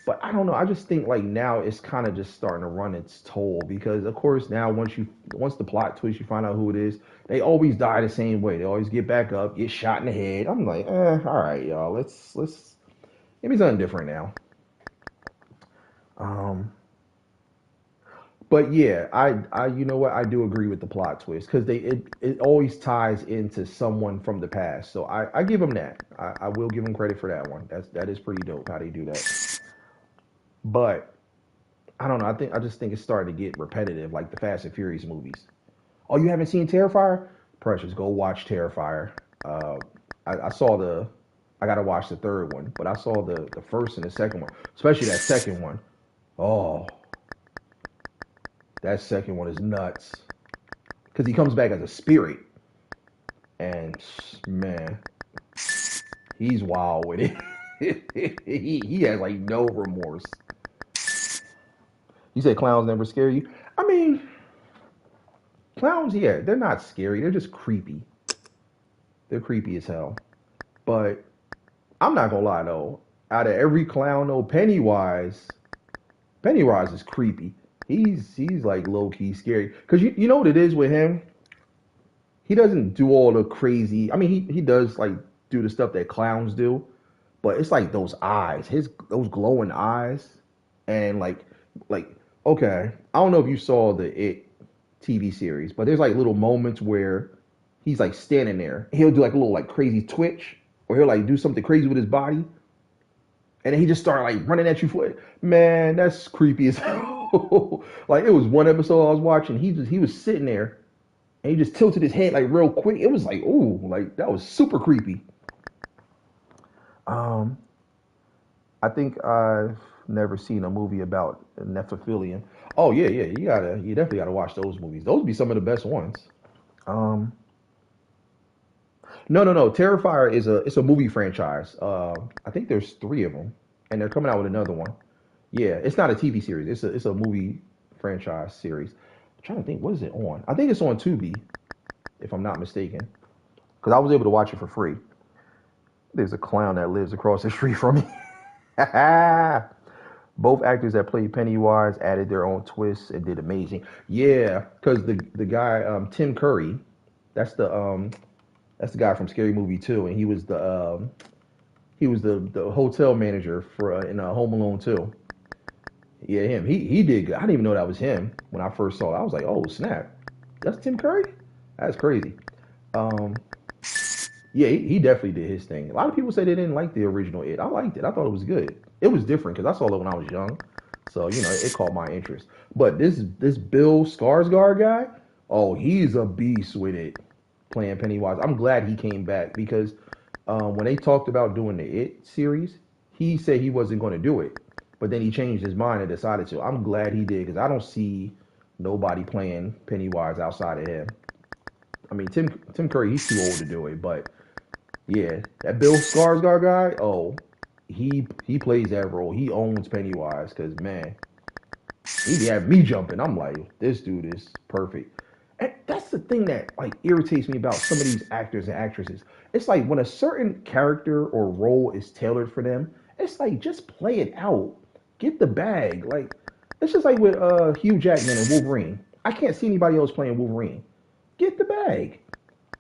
Speaker 1: But I don't know. I just think like now it's kind of just starting to run its toll because of course now once the plot twist you find out who it is, they always die the same way. They always get back up, get shot in the head. I'm like, all right, y'all. Let's maybe something different now. Um, but yeah, you know what? I do agree with the plot twist because it always ties into someone from the past. So I give them that. I will give them credit for that one. That is pretty dope how they do that. But I don't know. I just think it's starting to get repetitive, like the Fast and Furious movies. Oh, you haven't seen Terrifier? Precious, go watch Terrifier. Uh, I saw the. I gotta watch the third one, but I saw the first and the second one, especially that second one. Oh, that second one is nuts because he comes back as a spirit, and man, he's wild with it. He has like no remorse. You said clowns never scare you. I mean, clowns, yeah, they're not scary. They're just creepy. They're creepy as hell. But I'm not gonna lie though. Out of every clown, though, Pennywise is creepy. He's like low key scary. Cause you know what it is with him. He doesn't do all the crazy. I mean, he does like do the stuff that clowns do, but it's like those eyes, his those glowing eyes, and like okay, I don't know if you saw the TV series, but there's like little moments where he's like standing there. He'll do like a little like crazy twitch, or he'll like do something crazy with his body, and then he just started like running at you for it. Man, that's creepy as hell. Like it was one episode I was watching. He was sitting there and he just tilted his head like real quick. It was like ooh, like that was super creepy. Um, I think I've never seen a movie about Nephilim. Oh yeah, yeah, you definitely gotta watch those movies. Those would be some of the best ones. Um, no, no, no. Terrifier is a movie franchise. I think there's three of them, and they're coming out with another one. Yeah, it's not a TV series. It's a movie franchise series. I'm trying to think, what is it on? I think it's on Tubi, if I'm not mistaken, because I was able to watch it for free. There's a clown that lives across the street from me. Both actors that played Pennywise added their own twists and did amazing. Yeah, because the guy Tim Curry, that's the guy from Scary Movie 2, and he was the hotel manager for in Home Alone 2. Yeah, him. He did good. I didn't even know that was him when I first saw it. I was like, oh snap, that's Tim Curry. That's crazy. Um, yeah, he definitely did his thing. A lot of people say they didn't like the original It. I liked it. I thought it was good. It was different because I saw it when I was young, so it caught my interest. But this Bill Skarsgård guy, oh, he's a beast with it, playing Pennywise. I'm glad he came back because when they talked about doing the It series, he said he wasn't going to do it, but then he changed his mind and decided to. I'm glad he did because I don't see nobody playing Pennywise outside of him. I mean, Tim Curry, he's too old to do it, but yeah, that Bill Skarsgård guy, oh, he plays that role. He owns Pennywise because man, he had me jumping. I'm like, this dude is perfect. And that's the thing that like irritates me about some of these actors and actresses. It's like when a certain character or role is tailored for them, it's like just play it out. Get the bag. Like it's just like with Hugh Jackman and Wolverine. I can't see anybody else playing Wolverine. Get the bag.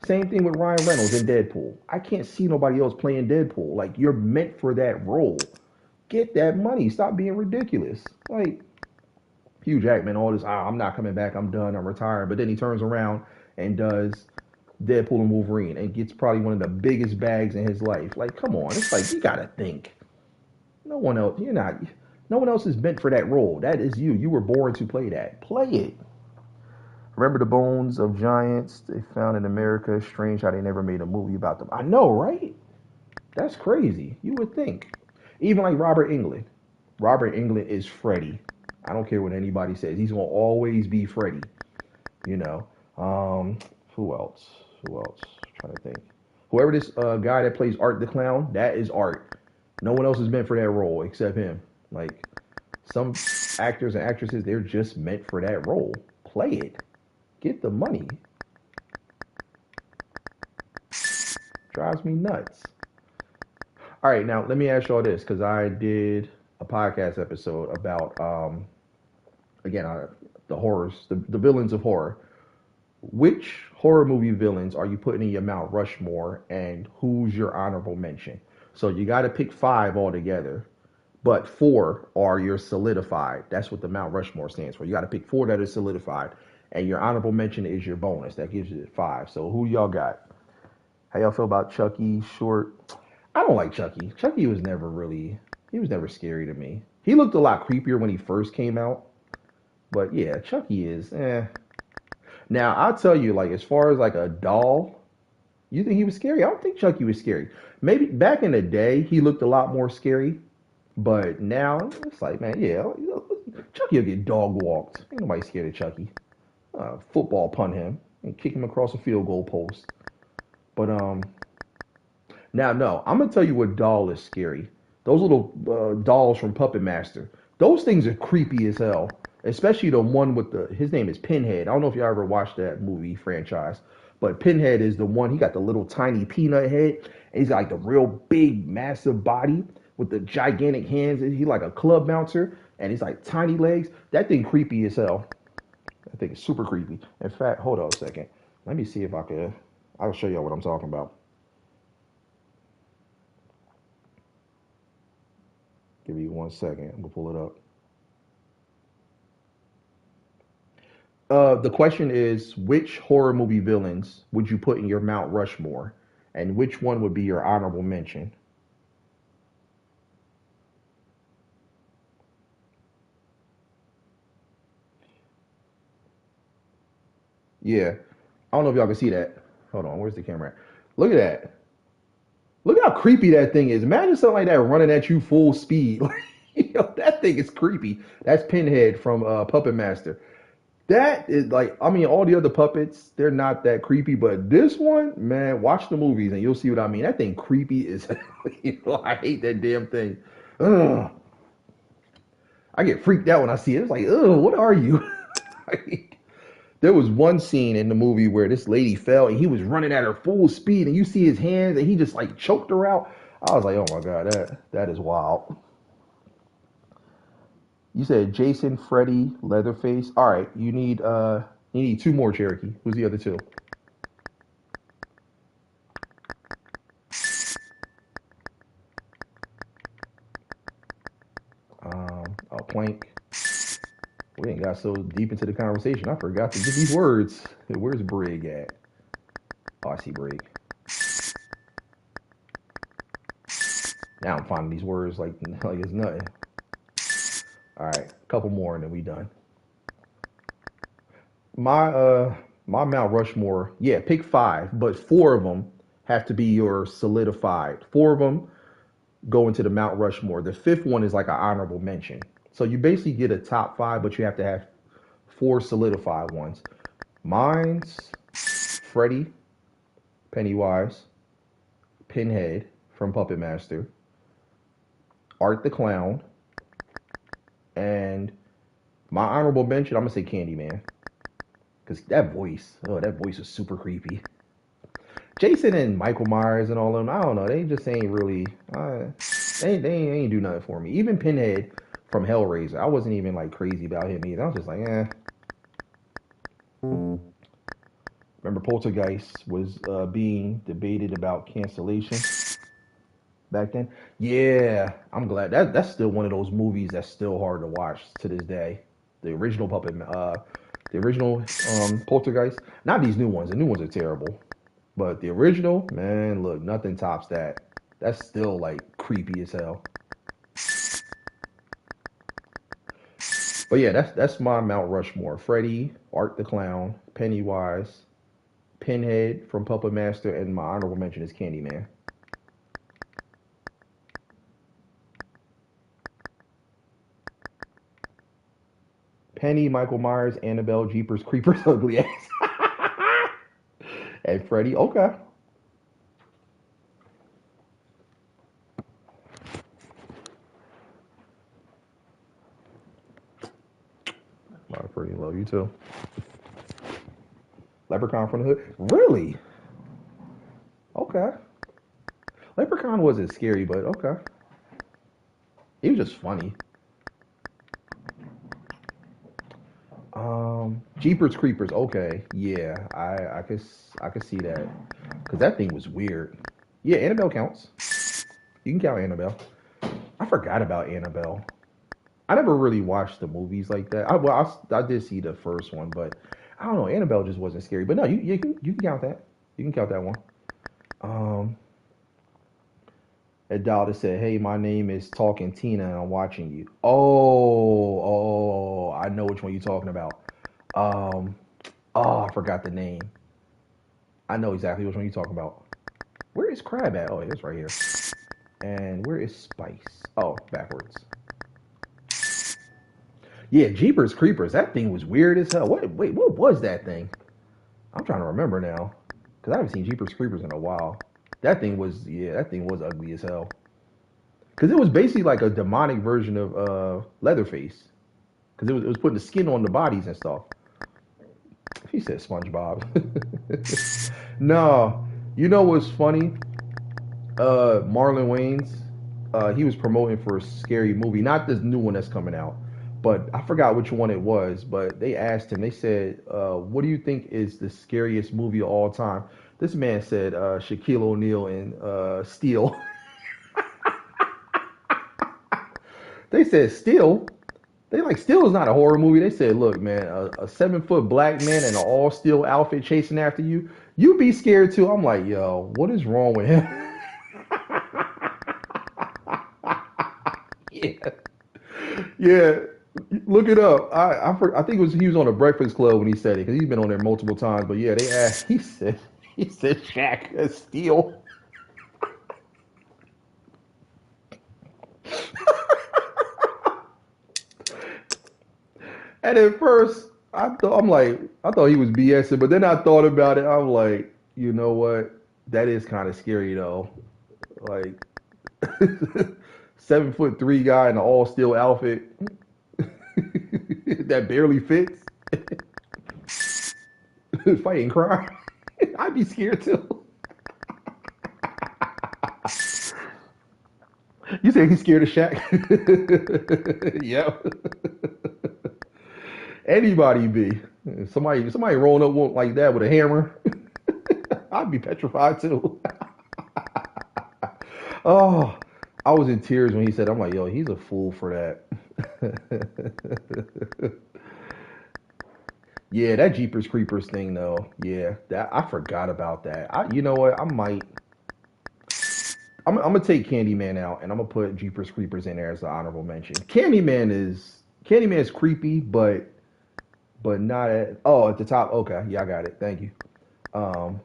Speaker 1: Same thing with Ryan Reynolds in Deadpool. I can't see nobody else playing Deadpool. Like you're meant for that role. Get that money. Stop being ridiculous. Like Hugh Jackman, all this, I'm not coming back, I'm done, I'm retiring. But then he turns around and does Deadpool and Wolverine and gets probably one of the biggest bags in his life. Like, come on, it's like you gotta think. No one else, you're not. No one else is meant for that role. That is you. You were born to play that. Play it. Remember the bones of giants they found in America? Strange how they never made a movie about them. I know, right? That's crazy. You would think. Even like Robert Englund. Robert Englund is Freddy. I don't care what anybody says. He's gonna always be Freddy. You know. Who else? Who else? I'm trying to think. Whoever this guy that plays Art the Clown, that is Art. No one else is meant for that role except him. Like some actors and actresses, they're just meant for that role. Play it. Get the money. Drives me nuts. All right, now let me ask y'all this because I did a podcast episode about again the horrors, the villains of horror. Which horror movie villains are you putting in your Mount Rushmore, and who's your honorable mention? So you got to pick five altogether, but four are your solidified. That's what the Mount Rushmore stands for. You got to pick four that are solidified, and your honorable mention is your bonus. That gives you five. So who y'all got? How y'all feel about Chucky? Short. I don't like Chucky. Chucky was never really. He was never scary to me. He looked a lot creepier when he first came out, but yeah, Chucky is. Now I'll tell you, like as far as like a doll, you think he was scary? I don't think Chucky was scary. Maybe back in the day he looked a lot more scary, but now it's like, man, yeah, Chucky will get dog walked. Ain't nobody scared of Chucky. Football punt him and kick him across a field goal post. But now no, I'm gonna tell you what doll is scary. Those little dolls from Puppet Master. Those things are creepy as hell. Especially the one with his name is Pinhead. I don't know if you ever watched that movie franchise, but Pinhead is the one. He got the little tiny peanut head, and he's got like the real big, massive body with the gigantic hands. He's like a club bouncer, and he's like tiny legs. That thing creepy as hell. That thing is super creepy. In fact, hold on a second. Let me see if I can. I'll show y'all what I'm talking about. Give me 1 second. I'm gonna pull it up. The question is, which horror movie villains would you put in your Mount Rushmore, and which one would be your honorable mention? Yeah, I don't know if y'all can see that. Hold on, where's the camera at? Look at that. Look how creepy that thing is. Imagine something like that running at you full speed. That thing is creepy. That's Pinhead from Puppet Master. That is like, I mean, all the other puppets, they're not that creepy, but this one, man, watch the movies and you'll see what I mean. That thing creepy is, I hate that damn thing. Ugh. I get freaked out when I see it. It's like, ugh, what are you? Like, there was one scene in the movie where this lady fell and he was running at her full speed and you see his hands and he just like choked her out. I was like, oh my God, that is wild. You said Jason, Freddy, Leatherface. All right, you need two more, Cherokee. Who's the other two? Oh, Plank. We ain't got so deep into the conversation. I forgot to get these words. Where's Brig at? Oh, I see Brig. Now I'm finding these words like it's nothing. All right, a couple more and then we done. My my Mount Rushmore, yeah, pick five, but four of them have to be your solidified. Four of them go into the Mount Rushmore. The fifth one is like an honorable mention. So you basically get a top five, but you have to have four solidified ones. Mine's Freddy, Pennywise, Pinhead from Puppet Master, Art the Clown, and my honorable mention, I'm gonna say Candyman. Cause that voice is super creepy. Jason and Michael Myers and all of them, I don't know, they just ain't really, they ain't do nothing for me. Even Pinhead from Hellraiser, I wasn't even like crazy about him either. I was just like, eh. Remember Poltergeist was being debated about cancellation back then. Yeah, I'm glad that's still one of those movies that's still hard to watch to this day. The original the original Poltergeist. Not these new ones. The new ones are terrible. But the original, man, look, nothing tops that. That's still like creepy as hell. But yeah, that's my Mount Rushmore. Freddy, Art the Clown, Pennywise, Pinhead from Puppet Master, and my honorable mention is Candyman. Penny, Michael Myers, Annabelle, Jeepers, Creepers, Ugly Ass, and Freddy. Okay. Pretty low. You too. Leprechaun from the Hood. Really? Okay. Leprechaun wasn't scary, but okay. He was just funny. Jeepers Creepers. Okay, yeah, I could see that because that thing was weird. Yeah, Annabelle counts. You can count Annabelle. I forgot about Annabelle. I never really watched the movies like that. I did see the first one, but I don't know. Annabelle just wasn't scary. But no, you can count that. You can count that one. Um, Adalda said, "Hey, my name is Talking Tina, and I'm watching you." I know which one you're talking about. Um, I forgot the name. I know exactly which one you're talking about. Where is Crab at? Oh, it's right here. And where is Spice? Oh, backwards. Yeah, Jeepers Creepers. That thing was weird as hell. Wait, what was that thing? I'm trying to remember now, cause I haven't seen Jeepers Creepers in a while. That thing was ugly as hell. Cause it was basically like a demonic version of Leatherface. Cause it was putting the skin on the bodies and stuff. He said SpongeBob. No, you know what's funny? Marlon Wayans, he was promoting for a scary movie, not this new one that's coming out, but I forgot which one it was. But they asked him, they said, "What do you think is the scariest movie of all time?" This man said, "Shaquille O'Neal and Steel." They said Steel. They like Steel is not a horror movie. They said, "Look, man, a 7 foot black man in an all steel outfit chasing after you, you'd be scared too." I'm like, yo, what is wrong with him? Yeah. Yeah, look it up. I think it was he was on a Breakfast Club when he said it because he's been on there multiple times. But yeah, they asked. He said Shaq Steel. And at first, I thought he was BSing, but then I thought about it. I'm like, you know what? That is kind of scary though. Like 7'3" guy in an all steel outfit that barely fits fighting crime. I'd be scared too. You say he's scared of Shaq? Yep. Anybody be. Somebody rolling up like that with a hammer, I'd be petrified too. Oh, I was in tears when he said, I'm like, yo, he's a fool for that. Yeah, that Jeepers Creepers thing though. Yeah, that I forgot about that. You know what? I'm gonna take Candyman out and I'm gonna put Jeepers Creepers in there as an honorable mention. Candyman's creepy, but not at the top. Okay, yeah, I got it. Thank you. Um,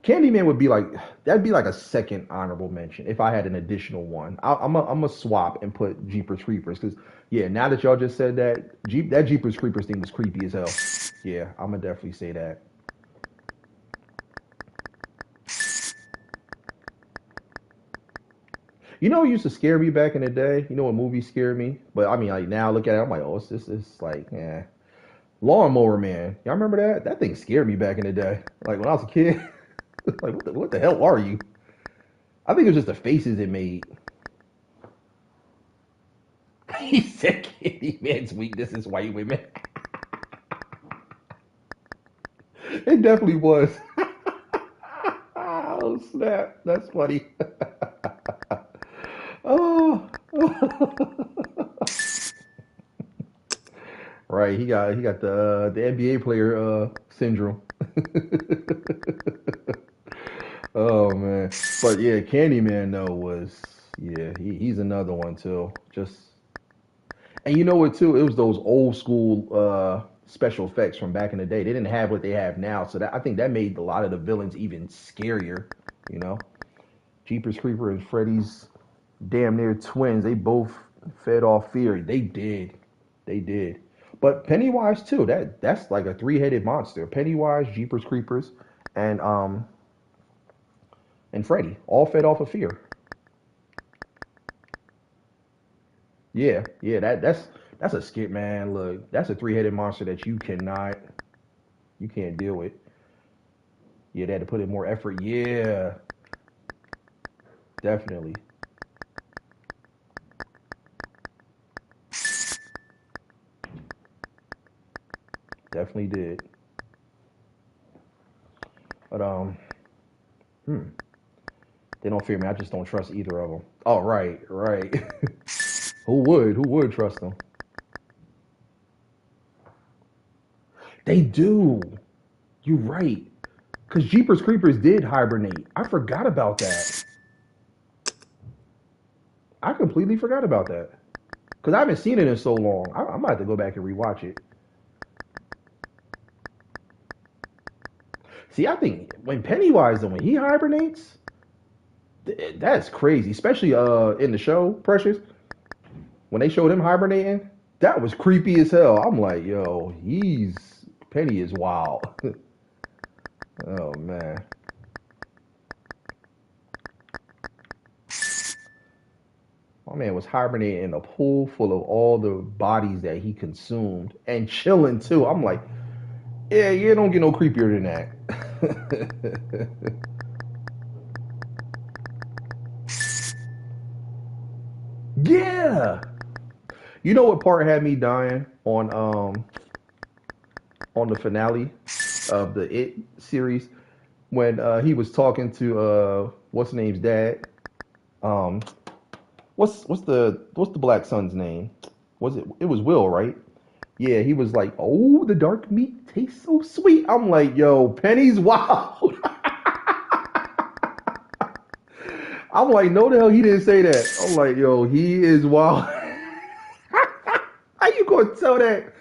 Speaker 1: Candyman would be like that'd be like a second honorable mention if I had an additional one. I'm a swap and put Jeepers Creepers because yeah, now that y'all just said that that Jeepers Creepers thing was creepy as hell. Yeah, I'm gonna definitely say that. You know what used to scare me back in the day? You know what movies scared me? But I mean, like now I look at it, I'm like, oh, this is like, yeah. Lawnmower Man. Y'all remember that? That thing scared me back in the day. Like when I was a kid. Like what the hell are you? I think it was just the faces it made. He said Candy Man's weakness is white women. It definitely was. Oh snap! That's funny. Oh. Right, he got the NBA player syndrome. Oh man, but yeah, Candyman though was yeah he's another one too. Just and you know what too? It was those old school special effects from back in the day. They didn't have what they have now, so that I think that made a lot of the villains even scarier. You know, Jeepers Creeper and Freddy's damn near twins. They both fed off fear. They did. But Pennywise too. That's like a three-headed monster. Pennywise, Jeepers Creepers, and um and Freddy all fed off of fear. Yeah, yeah. That's a skit, man. Look, that's a three-headed monster that you can't deal with. Yeah, they had to put in more effort. Yeah, definitely, definitely did. But hmm, they don't fear me. I just don't trust either of them. Oh, right, right. Who would? Who would trust them? They do. You're right. Because Jeepers Creepers did hibernate. I forgot about that. I completely forgot about that. Because I haven't seen it in so long. I might have to go back and rewatch it. See, I think when Pennywise, though, when he hibernates, that's crazy. Especially in the show, Precious, when they showed him hibernating, that was creepy as hell. I'm like, yo, Penny is wild. Oh, man. My man was hibernating in a pool full of all the bodies that he consumed and chilling too. I'm like, yeah, you don't get no creepier than that. Yeah. You know what part had me dying on the finale of the It series when he was talking to what's the name's dad? Um what's the black son's name? It was Will, right? Yeah, he was like, "Oh, the dark meat tastes so sweet." I'm like, "Yo, Penny's wild." I'm like, "No, the hell, he didn't say that." I'm like, "Yo, he is wild." How you gonna tell that?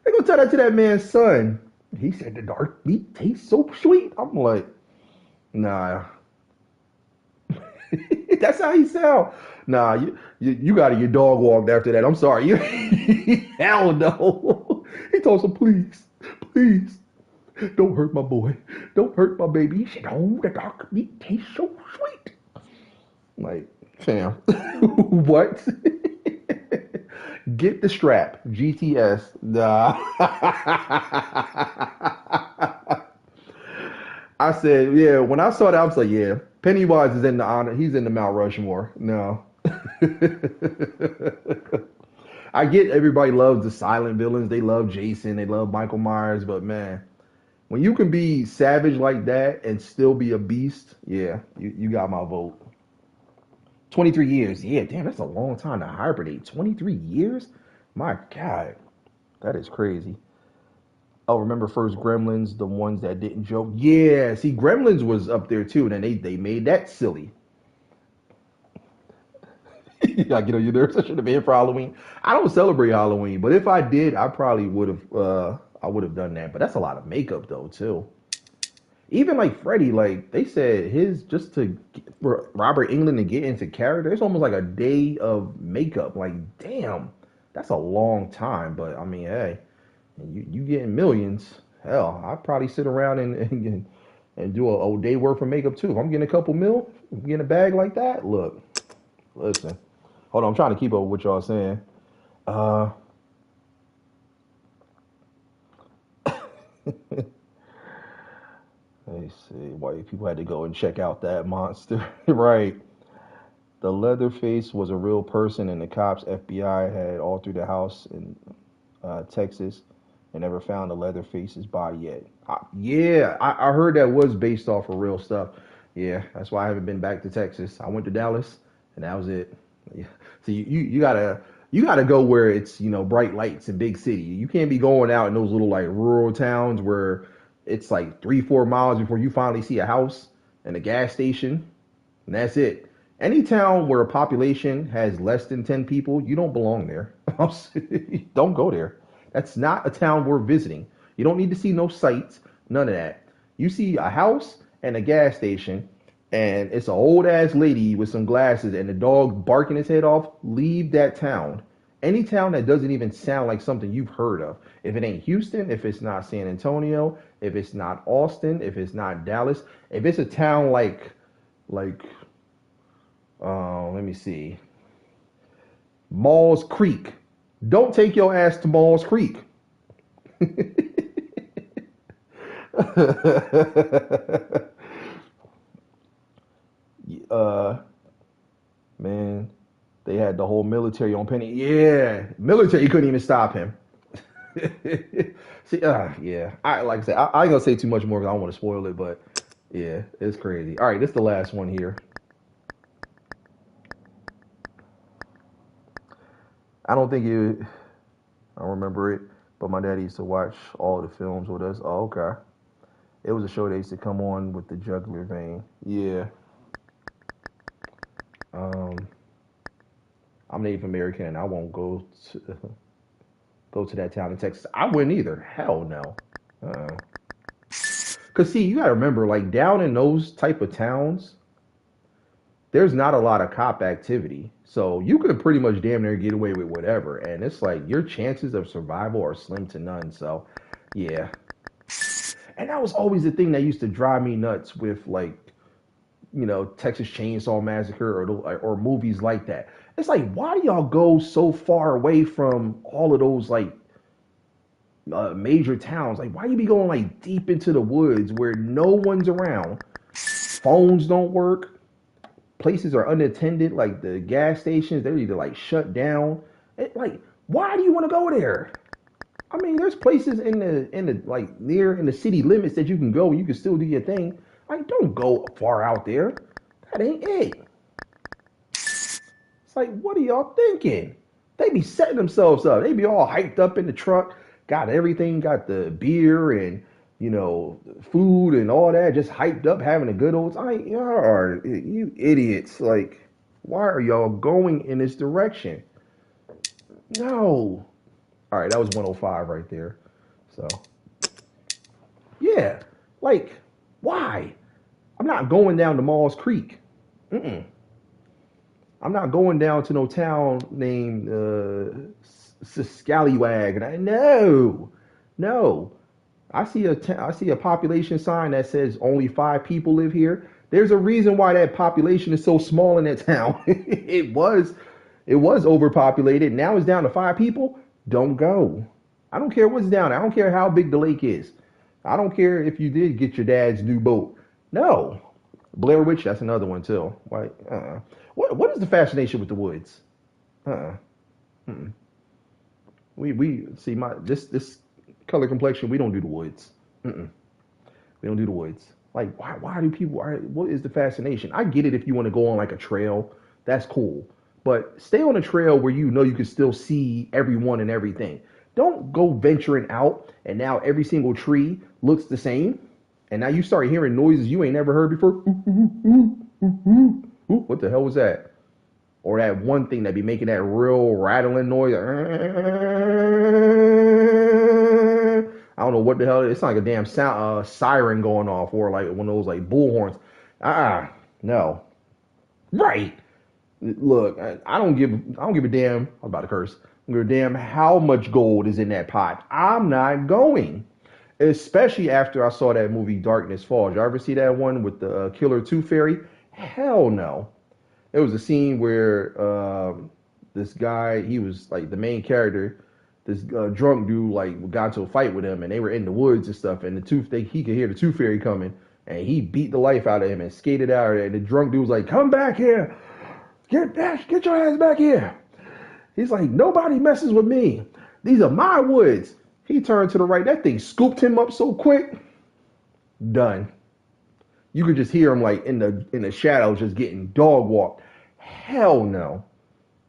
Speaker 1: They gonna tell that to that man's son? He said the dark meat tastes so sweet. I'm like, nah, that's how he sound. Nah, you got to get dog walked after that. I'm sorry. Hell no. He told him, please, please, don't hurt my boy. Don't hurt my baby. He said, oh, the dark meat tastes so sweet. I'm like, fam, what? Get the strap. GTS. Nah. I said, yeah, when I saw that, I was like, yeah. Pennywise is in the honor. He's in the Mount Rushmore. No. I get everybody loves the silent villains. They love Jason. They love Michael Myers. But man, when you can be savage like that and still be a beast, yeah, you got my vote. 23 years. Yeah, damn, that's a long time to hibernate. 23 years? My God, that is crazy. Oh, remember first Gremlins, the ones that didn't joke? Yeah, see, Gremlins was up there too, and then they made that silly. Like, you nerves. I should have been for Halloween. I don't celebrate Halloween, but if I did, I probably would have. I would have done that. But that's a lot of makeup though too. Even like Freddy, like they said, his just to for Robert Englund to get into character, it's almost like a day of makeup. Like, damn, that's a long time. But I mean, hey, you getting millions. Hell, I'd probably sit around and do a day worth of makeup too. If I'm getting a couple mil, getting a bag like that, look, listen. Hold on, I'm trying to keep up with what y'all saying. Uh, let me see. White people had to go and check out that monster, right? The Leatherface was a real person, and the cops, FBI, had all through the house in Texas, and never found the Leatherface's body yet. Yeah, I heard that was based off of real stuff. Yeah, that's why I haven't been back to Texas. I went to Dallas, and that was it. Yeah. So you gotta go where it's bright lights and big city. You can't be going out in those little like rural towns where it's like 3-4 miles before you finally see a house and a gas station, and that's it. Any town where a population has less than 10 people, you don't belong there. Don't go there. That's not a town worth visiting. You don't need to see no sights, none of that. You see a house and a gas station, and it's an old ass lady with some glasses and the dog barking his head off, leave that town. Any town that doesn't even sound like something you've heard of. If it ain't Houston, if it's not San Antonio, if it's not Austin, if it's not Dallas, if it's a town like let me see, Malls Creek. Don't take your ass to Malls Creek. uh, Man, they had the whole military on Penny. Yeah, military couldn't even stop him. See, yeah. I like I said, I ain't gonna say too much more because I don't want to spoil it, but yeah, it's crazy. All right, this is the last one here. I don't think you. I don't remember it, but my dad used to watch all the films with us. Oh, okay. It was a show that used to come on with the jugular vein. Yeah. Um, I'm Native American, and I won't go to that town in Texas. I wouldn't either. Hell no. Uh, Cause see, you gotta remember, like down in those type of towns, there's not a lot of cop activity. So you could pretty much damn near get away with whatever. And it's like your chances of survival are slim to none. So yeah. And that was always the thing that used to drive me nuts with like, Texas Chainsaw Massacre or movies like that. It's like, why do y'all go so far away from all of those like major towns? Like, why you be going like deep into the woods where no one's around? Phones don't work. Places are unattended. Like the gas stations, they're either like shut down. Like, why do you want to go there? I mean, there's places in the like near in the city limits that you can go. You can still do your thing. Like, don't go far out there. That ain't it. It's like, what are y'all thinking? They be setting themselves up. They be all hyped up in the truck, got everything, got the beer and food and all that, just hyped up, having a good old time. Y'all are you idiots. Like, why are y'all going in this direction? No. All right, that was 105 right there. So, yeah, like, why? I'm not going down to Mall's Creek. Mm-mm. I'm not going down to no town named Scallywag. No, no. I see a population sign that says only 5 people live here. There's a reason why that population is so small in that town. it was overpopulated. Now it's down to 5 people. Don't go. I don't care what's down there. I don't care how big the lake is. I don't care if you did get your dad's new boat. No. Blair Witch, that's another one too. Like, what is the fascination with the woods? Uh, we see my this color complexion. We don't do the woods. Mm-mm. We don't do the woods. Like, why do people? What is the fascination? I get it if you want to go on like a trail, that's cool. But stay on a trail where you know you can still see everyone and everything. Don't go venturing out and now every single tree looks the same. And now you start hearing noises you ain't never heard before. Ooh, what the hell was that? Or that one thing that be making that real rattling noise. I don't know what the hell it is. It's like a damn sound, siren going off, or like one of those like bull horns. No. Right. Look, I don't give a damn. I was about to curse. I don't give a damn how much gold is in that pot. I'm not going. Especially after I saw that movie Darkness Falls. Y'all ever see that one with the Killer Tooth Fairy? Hell no. There was a scene where this guy, he was like the main character, this drunk dude like got into a fight with him, and they were in the woods and stuff, and he could hear the Tooth Fairy coming, and he beat the life out of him and skated out, and the drunk dude was like, "Come back here, get your ass back here." He's like, "Nobody messes with me. These are my woods." He turned to the right. That thing scooped him up so quick. Done. You could just hear him like in the shadows, just getting dog walked. Hell no.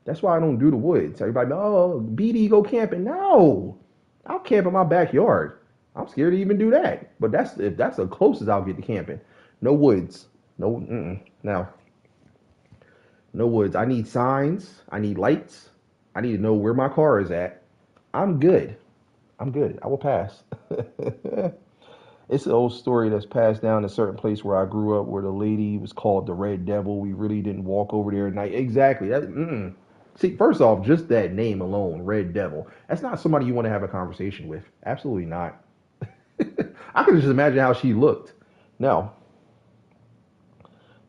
Speaker 1: That's why I don't do the woods. Everybody, oh, BD go camping. No, I'll camp in my backyard. I'm scared to even do that. But that's the closest I'll get to camping. No woods. No. No woods. I need signs. I need lights. I need to know where my car is at. I'm good. I will pass. It's an old story that's passed down in a certain place where I grew up, where the lady was called the Red Devil. We really didn't walk over there at night. Exactly. See, first off, just that name alone, Red Devil, that's not somebody you want to have a conversation with. Absolutely not. I could just imagine how she looked. No.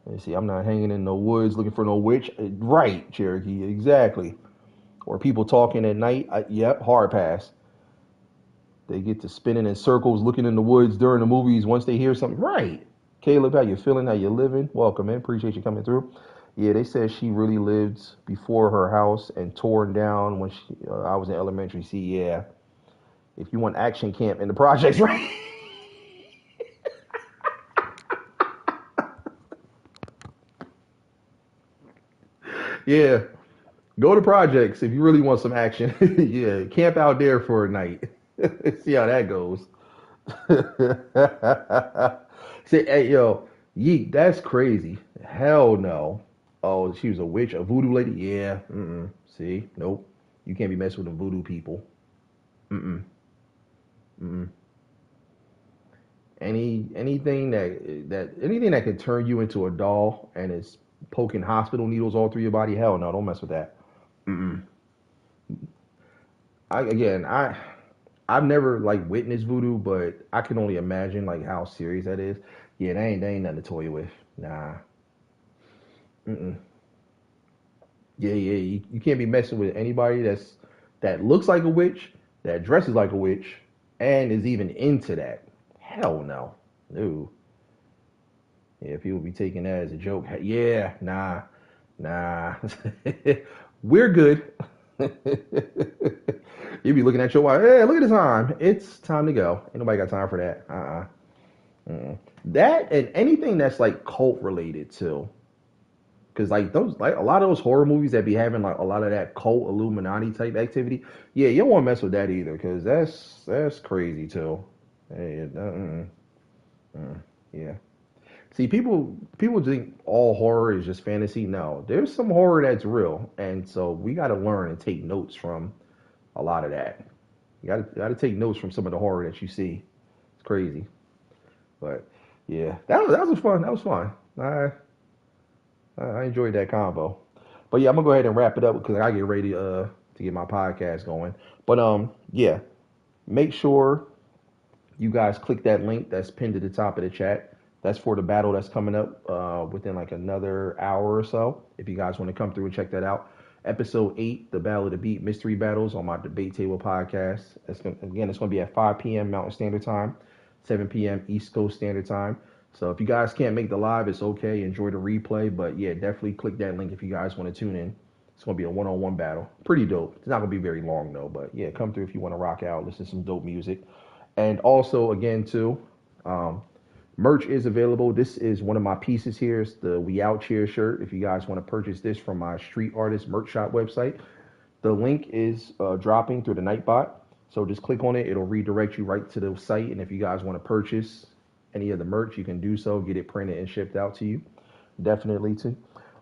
Speaker 1: Let me see. I'm not hanging in no woods looking for no witch. Right, Cherokee. Exactly. Or people talking at night. Yep, hard pass. They get to spinning in circles, looking in the woods during the movies once they hear something. Right. Caleb, how you feeling? How you living? Welcome, man. Appreciate you coming through. Yeah, they said she really lived before her house and torn down when I was in elementary. See, yeah. If you want action camp in the projects, right? Yeah. Go to projects if you really want some action. Yeah, camp out there for a night. See how that goes. Say, hey, yo, yeet, that's crazy. Hell no. Oh, she was a witch, a voodoo lady? Yeah. See, nope. You can't be messing with the voodoo people. Mm-mm. Mm-mm. Anything that can turn you into a doll and is poking hospital needles all through your body, hell no, don't mess with that. Mm-mm. I've never like witnessed voodoo, but I can only imagine like how serious that is. Yeah, they ain't nothing to toy with. Nah. Mm-mm. Yeah. You can't be messing with anybody that looks like a witch, that dresses like a witch, and is even into that. Hell no. No. Yeah, people be taking that as a joke. Yeah, nah. We're good. You be looking at your watch. Hey, look at the time. It's time to go. Ain't nobody got time for that. That and anything that's like cult related too. Cause like those, like a lot of those horror movies that be having like a lot of that cult Illuminati type activity. Yeah, you don't want to mess with that either, cause that's crazy too. Hey, yeah. See, people think all horror is just fantasy. No, there's some horror that's real, and so we got to learn and take notes from a lot of that. You got to take notes from some of the horror that you see. It's crazy, but yeah, that was fun. That was fun. I enjoyed that combo. But yeah, I'm gonna go ahead and wrap it up because I get ready to get my podcast going. But yeah, make sure you guys click that link that's pinned at the top of the chat. That's for the battle that's coming up within like another hour or so. If you guys want to come through and check that out. Episode 8, the Battle of the Beat Mystery Battles on my Debate Table podcast. It's going to be at 5 p.m. Mountain Standard Time, 7 p.m. East Coast Standard Time. So if you guys can't make the live, it's okay. Enjoy the replay. But yeah, definitely click that link if you guys want to tune in. It's gonna be a one-on-one battle. Pretty dope. It's not gonna be very long though. But yeah, come through if you want to rock out, listen to some dope music. And also again too, um, merch is available. This is one of my pieces here. It's the We Out Cheer shirt. If you guys want to purchase this from my Street Artist merch shop website, the link is dropping through the Nightbot. So just click on it. It'll redirect you right to the site. And if you guys want to purchase any of the merch, you can do so. Get it printed and shipped out to you. Definitely too.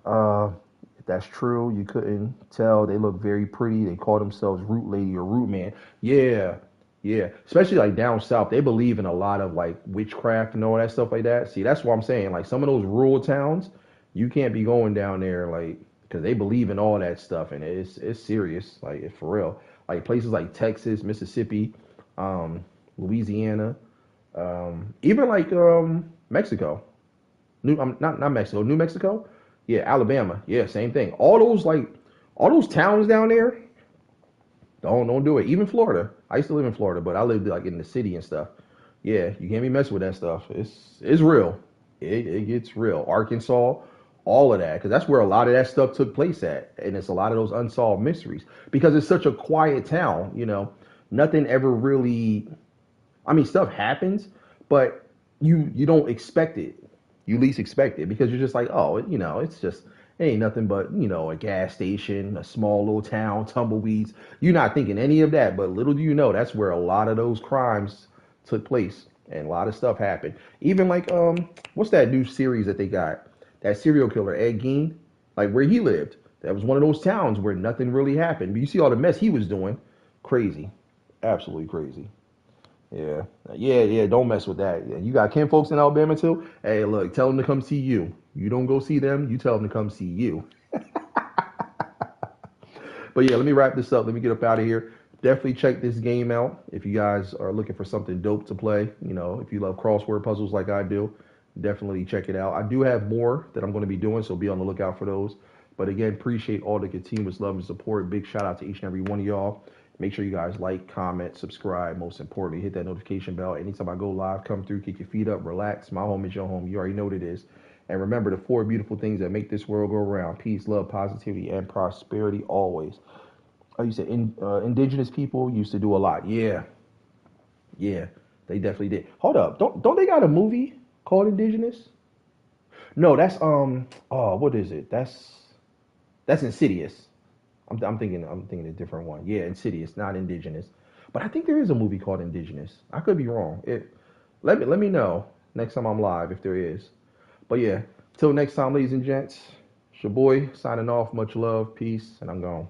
Speaker 1: If that's true, you couldn't tell. They look very pretty. They call themselves Root Lady or Root Man. Yeah, yeah. Especially like down south, they believe in a lot of like witchcraft and all that stuff like that. See, that's what I'm saying. Like some of those rural towns, you can't be going down there like because they believe in all that stuff and it's serious. Like it's for real. Like places like Texas, Mississippi, Louisiana, even like Mexico. Not Mexico, New Mexico. Yeah, Alabama. Yeah, same thing. All those towns down there. Don't do it. Even Florida. I used to live in Florida, but I lived like in the city and stuff. Yeah, you can't be messing with that stuff. It's real. It gets real. Arkansas, all of that, because that's where a lot of that stuff took place at, and it's a lot of those unsolved mysteries because it's such a quiet town. You know, nothing ever really. I mean, stuff happens, but you don't expect it. You least expect it because you're just like, oh, it's just it ain't nothing but a gas station, a small little town, tumbleweeds. You're not thinking any of that, but little do you know that's where a lot of those crimes took place and a lot of stuff happened. Even like what's that new series that they got? That serial killer Ed Gein, like where he lived. That was one of those towns where nothing really happened. But you see all the mess he was doing, crazy, absolutely crazy. Yeah, yeah. Don't mess with that. Yeah, you got Ken folks in Alabama too. Hey, look, tell them to come see you. You don't go see them. You tell them to come see you. But yeah, let me wrap this up. Let me get up out of here. Definitely check this game out if you guys are looking for something dope to play. If you love crossword puzzles like I do, definitely check it out. I do have more that I'm going to be doing, so be on the lookout for those. But again, appreciate all the continuous love and support. Big shout out to each and every one of y'all. Make sure you guys like, comment, subscribe. Most importantly, hit that notification bell. Anytime I go live, come through, kick your feet up, relax. My home is your home. You already know what it is. And remember the four beautiful things that make this world go around: peace, love, positivity, and prosperity always. Oh, you said indigenous people used to do a lot. Yeah, yeah, they definitely did. Hold up, don't they got a movie called Indigenous? No, that's oh, what is it? That's Insidious. I'm thinking a different one. Yeah, Insidious, not Indigenous. But I think there is a movie called Indigenous. I could be wrong. Let me know next time I'm live if there is. But yeah, till next time, ladies and gents. It's your boy signing off. Much love, peace, and I'm gone.